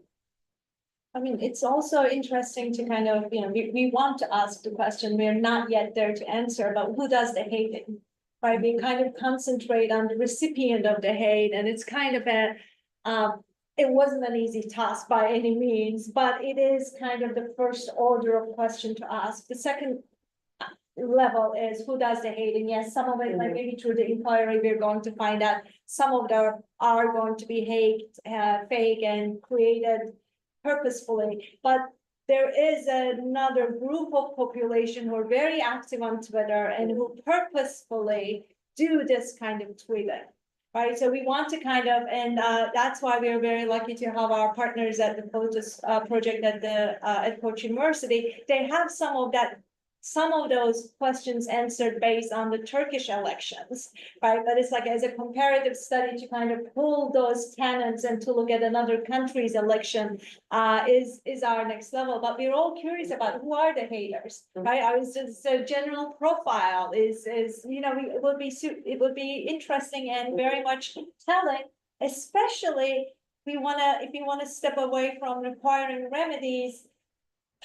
I mean, it's also interesting to kind of, we want to ask the question, we're not yet there to answer, but who does the hating? Right, we kind of concentrate on the recipient of the hate, and it's kind of it wasn't an easy task by any means, but it is kind of the first order of question to ask. The second level is who does the hating? Yes, some of it, like maybe through the inquiry, we're going to find out some of them are going to be fake and created purposefully, but there is another group of population who are very active on Twitter and who purposefully do this kind of tweeting, right? So we want to kind of, and that's why we are very lucky to have our partners at the POTUS project at Koç University. They have some of those questions answered based on the Turkish elections, right? But it's like as a comparative study to kind of pull those canons and to look at another country's election is our next level. But we're all curious about who are the haters, right? I was just a general profile is it would be interesting and very much telling, especially if you want to step away from requiring remedies,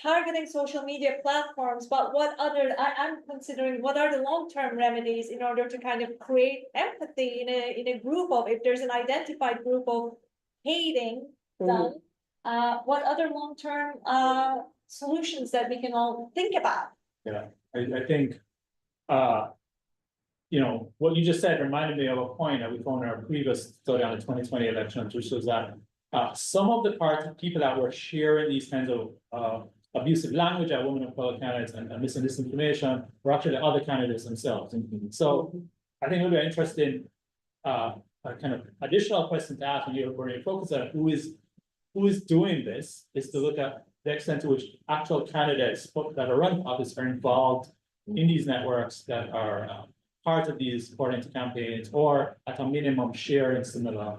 targeting social media platforms, but I'm considering what are the long-term remedies in order to kind of create empathy in a group of, if there's an identified group of hating done, what other long-term solutions that we can all think about? Yeah, I think, what you just said reminded me of a point that we found in our previous study on the 2020 elections, which was that some of the people that were sharing these kinds of abusive language at women of color candidates and missing disinformation were actually other candidates themselves. And so I think it would be interesting, a kind of additional question to ask when you focus on who is doing this, is to look at the extent to which actual candidates that are running for office are involved in these networks that are part of these coordinated campaigns, or at a minimum sharing similar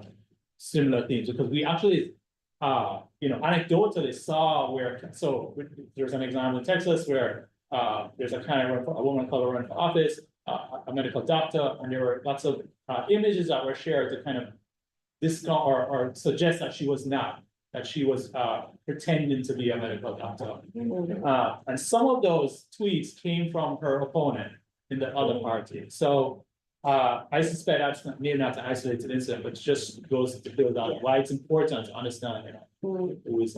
themes, because we actually, anecdotally saw where, so there's an example in Texas where, there's a woman of color running for office, a medical doctor, and there were lots of, images that were shared to kind of discount or suggest that she was not, that she was, pretending to be a medical doctor. And some of those tweets came from her opponent in the other party. So I suspect that's maybe not an isolated incident, but just goes to build on why it's important to understand, who is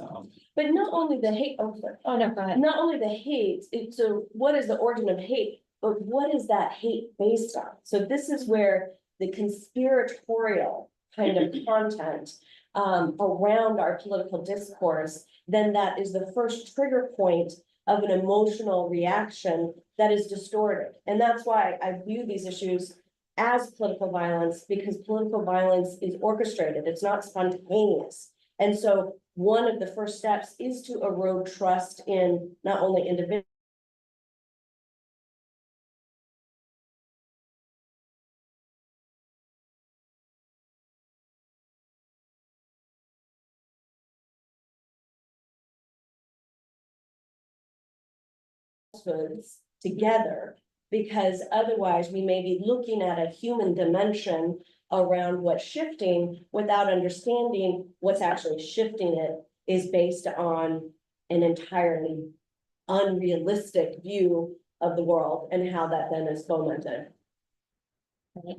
But not only the hate, Oh, no, go ahead. not only the hate, so what is the origin of hate? But what is that hate based on? So this is where the conspiratorial kind of content around our political discourse, then that is the first trigger point of an emotional reaction that is distorted. And that's why I view these issues as political violence, because political violence is orchestrated, it's not spontaneous. And so one of the first steps is to erode trust in not only individuals, together, because otherwise we may be looking at a human dimension around what's shifting without understanding what's actually shifting it is based on an entirely unrealistic view of the world and how that then is fomented.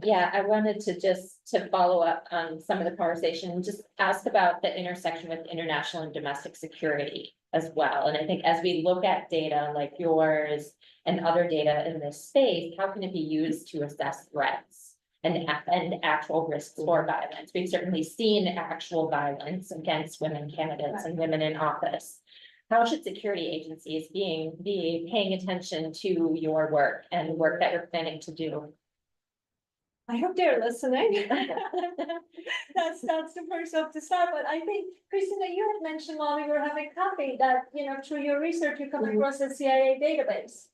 Yeah, I wanted to follow up on some of the conversation and just ask about the intersection with international and domestic security as well. And I think as we look at data like yours and other data in this space, how can it be used to assess threats and actual risks for violence? We've certainly seen actual violence against women candidates and women in office. How should security agencies be paying attention to your work and the work that you're planning to do? I hope they're listening. That's the first step to start, but I think, Christina, you had mentioned while we were having coffee that, through your research, you come across the CIA database.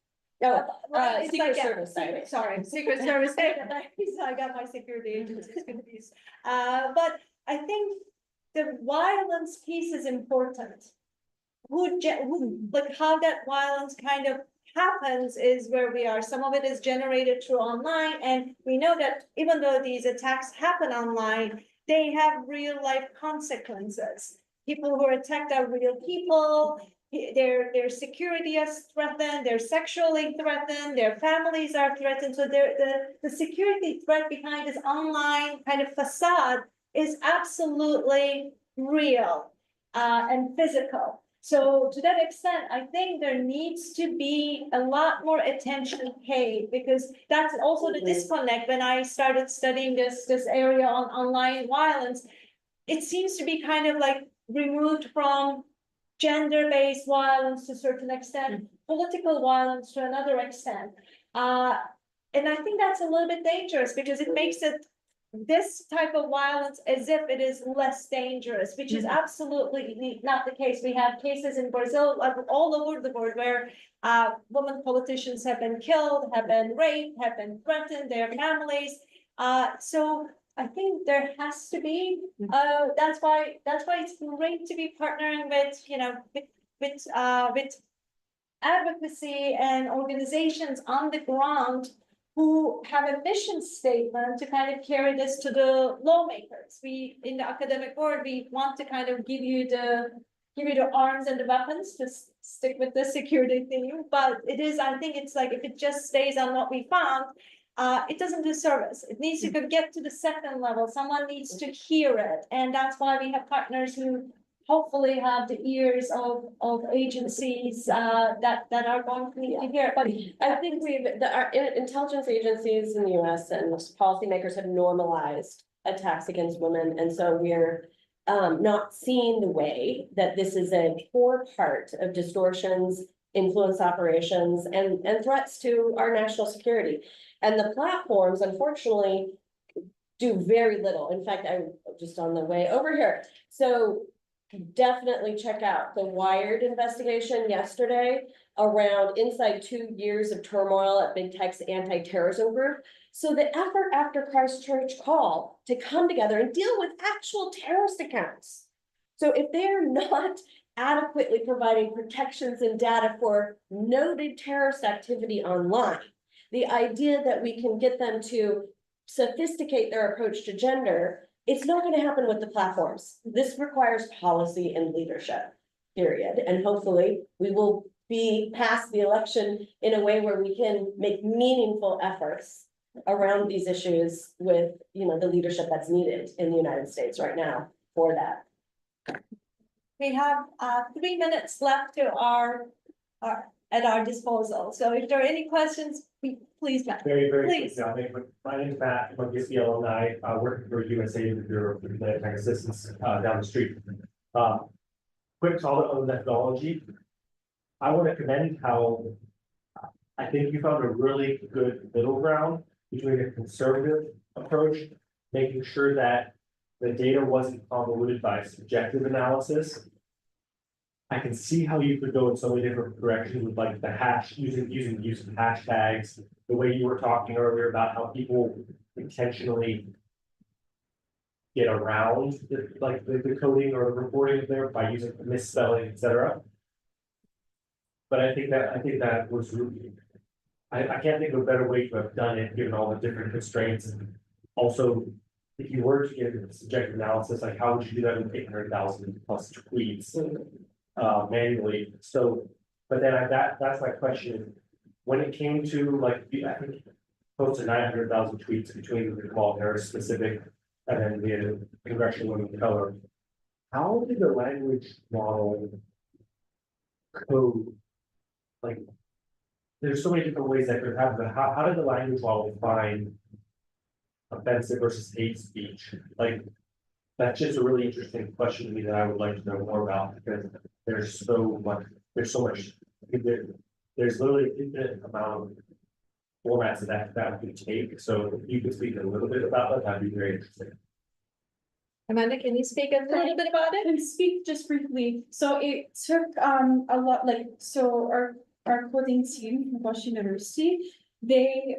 Oh, It's Secret like, Service database. Sorry, Secret Service database, I got my security agencies confused. But I think the violence piece is important. Like how that violence kind of happens is where we are. Some of it is generated through online, and we know that even though these attacks happen online, they have real life consequences. People who are attacked are real people. Their security is threatened, they're sexually threatened, their families are threatened. So the security threat behind this online kind of facade is absolutely real and physical. So to that extent, I think there needs to be a lot more attention paid, because that's also the disconnect. When I started studying this area on online violence, it seems to be kind of like removed from gender-based violence to a certain extent, political violence to another extent. And I think that's a little bit dangerous, because it makes it this type of violence as if it is less dangerous, which is absolutely not the case. We have cases in Brazil, all over the world, where women politicians have been killed, have been raped, have been threatened, their families. So I think there has to be, that's why it's great to be partnering with advocacy and organizations on the ground who have a mission statement to kind of carry this to the lawmakers. We, in the academic world, we want to kind of give you the arms and the weapons to stick with the security theme, but I think it's like, if it just stays on what we found, it doesn't do service. It needs to get to the second level. Someone needs to hear it. And that's why we have partners who hopefully have the ears of agencies that are going to need to hear. But I think our intelligence agencies in the US and policymakers have normalized attacks against women. And so we're not seeing the way that this is a core part of distortions, influence operations, and threats to our national security. And the platforms, unfortunately, do very little. In fact, I'm just on the way over here. So definitely check out the Wired investigation yesterday around inside 2 years of turmoil at Big Tech's anti-terrorism group. So the effort after Christchurch call to come together and deal with actual terrorist accounts. So if they're not adequately providing protections and data for noted terrorist activity online, the idea that we can get them to sophisticate their approach to gender, it's not going to happen with the platforms. This requires policy and leadership, period. And hopefully we will be past the election in a way where we can make meaningful efforts around these issues with, the leadership that's needed in the United States right now for that. We have 3 minutes left to at our disposal. So if there are any questions, please, Matt. Very Please. quick, my name is Matt, I'm a UC alumni, working for USA Bureau of Diplomatic Assistance, down the street. Quick comment on the methodology. I want to commend how I think you found a really good middle ground between a conservative approach, making sure that the data wasn't convoluted by subjective analysis. I can see how you could go in so many different directions with like the using the use of hashtags, the way you were talking earlier about how people intentionally get around the coding or the reporting there by using misspelling, etc. But I think that was really, I can't think of a better way to have done it, given all the different constraints. And also, if you were to get a subjective analysis, like how would you do that with 800,000 plus tweets? Manually, so, but then that's my question. When it came to like, I think close to 900,000 tweets between the Kamala Harris specific and then the Congressional Women of Color, how did the language model code, like, there's so many different ways that could happen, but how did the language model define offensive versus hate speech? Like, that's just a really interesting question to me that I would like to know more about, because there's so much, there's literally an infinite amount of formats that could take. So if you could speak a little bit about that, that'd be very interesting. Amanda, can you speak a little bit about it? And speak just briefly. So it took a lot, so our coding team from Washington University, they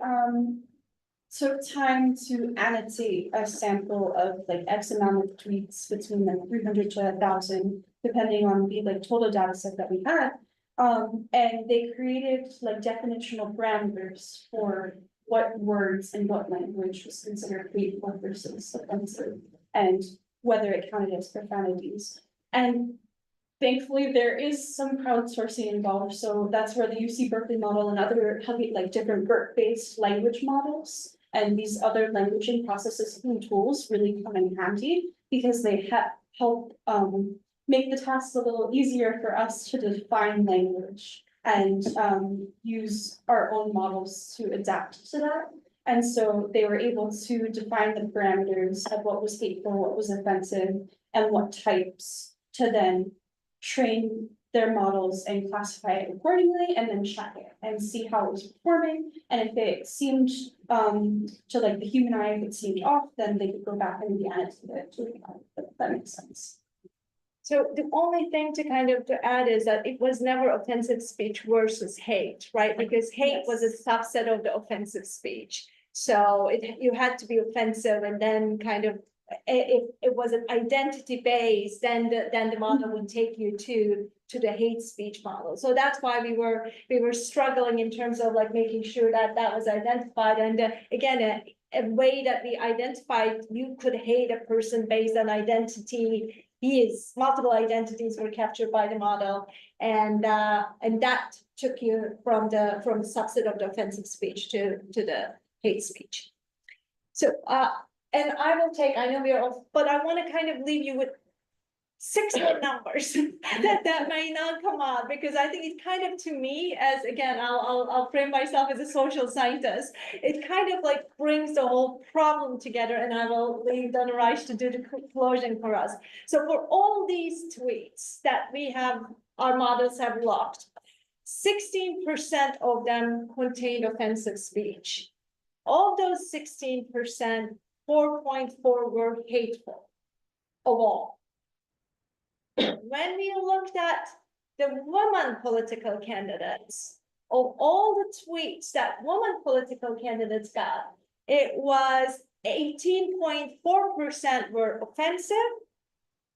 took time to annotate a sample of like X amount of tweets between like 300 to 1,000, depending on the like total data set that we had. And they created like definitional parameters for what words and what language was considered hateful versus offensive, and whether it counted as profanities. And thankfully, there is some crowdsourcing involved, so that's where the UC Berkeley model and other like different BERT-based language models and these other language and processing tools really come in handy, because they help make the task a little easier for us to define language and use our own models to adapt to that. And so they were able to define the parameters of what was hateful, what was offensive, and what types to then train their models and classify it accordingly, and then check it and see how it was performing. And if it seemed to like the human eye, if it seemed off, then they could go back and re-annotate it. If that makes sense. So the only thing to add is that it was never offensive speech versus hate, right? Because hate was a subset of the offensive speech. So you had to be offensive, and then if it was an identity based, then the model would take you to the hate speech model. So that's why we were struggling in terms of like making sure that that was identified. And again, a way that we identified, you could hate a person based on identity. Multiple identities were captured by the model, and that took you from the subset of the offensive speech to the hate speech. So and I will take, I know we are off, but I want to leave you with 6 more numbers that may not come out, because I think it to me, as again, I'll frame myself as a social scientist, it like brings the whole problem together, and I will leave Donna Reich to do the conclusion for us. So for all these tweets that our models have logged, 16% of them contained offensive speech. Of those 16%, 4.4 were hateful of all. when we looked at the woman political candidates, of all the tweets that woman political candidates got, it was 18.4% were offensive,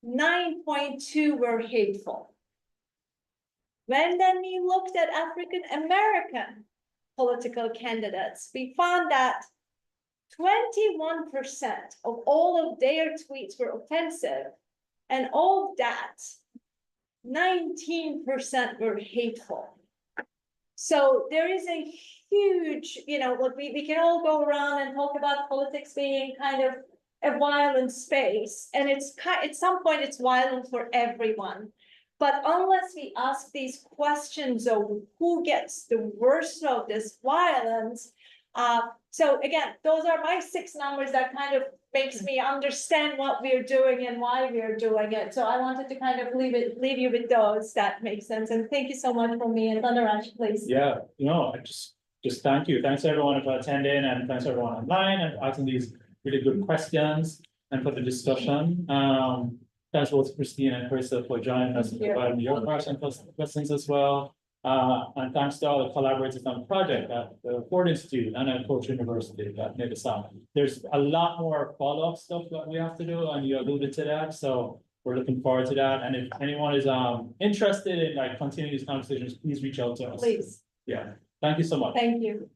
9.2 were hateful. When then we looked at African American political candidates, we found that 21% of all of their tweets were offensive, and of that, 19% were hateful. So there is a huge, look, we can all go around and talk about politics being kind of a violent space, and at some point it's violent for everyone. But unless we ask these questions of who gets the worst of this violence, so again, those are my 6 numbers that kind of makes me understand what we're doing and why we're doing it. So I wanted to kind of leave you with those, that makes sense. And thank you so much for me, and Thanaraj, please. Yeah, I just thank you. Thanks everyone for attending, and thanks everyone online and asking these really good questions and for the discussion. Thanks both Christine and Carissa for joining us and providing your questions as well. And thanks to all the collaborators on the project at the Ford Institute and at Coach University that made this happen. There's a lot more follow-up stuff that we have to do, and you alluded to that. So we're looking forward to that. And if anyone is interested in continuing these conversations, please reach out to us. Please. Yeah. Thank you so much. Thank you.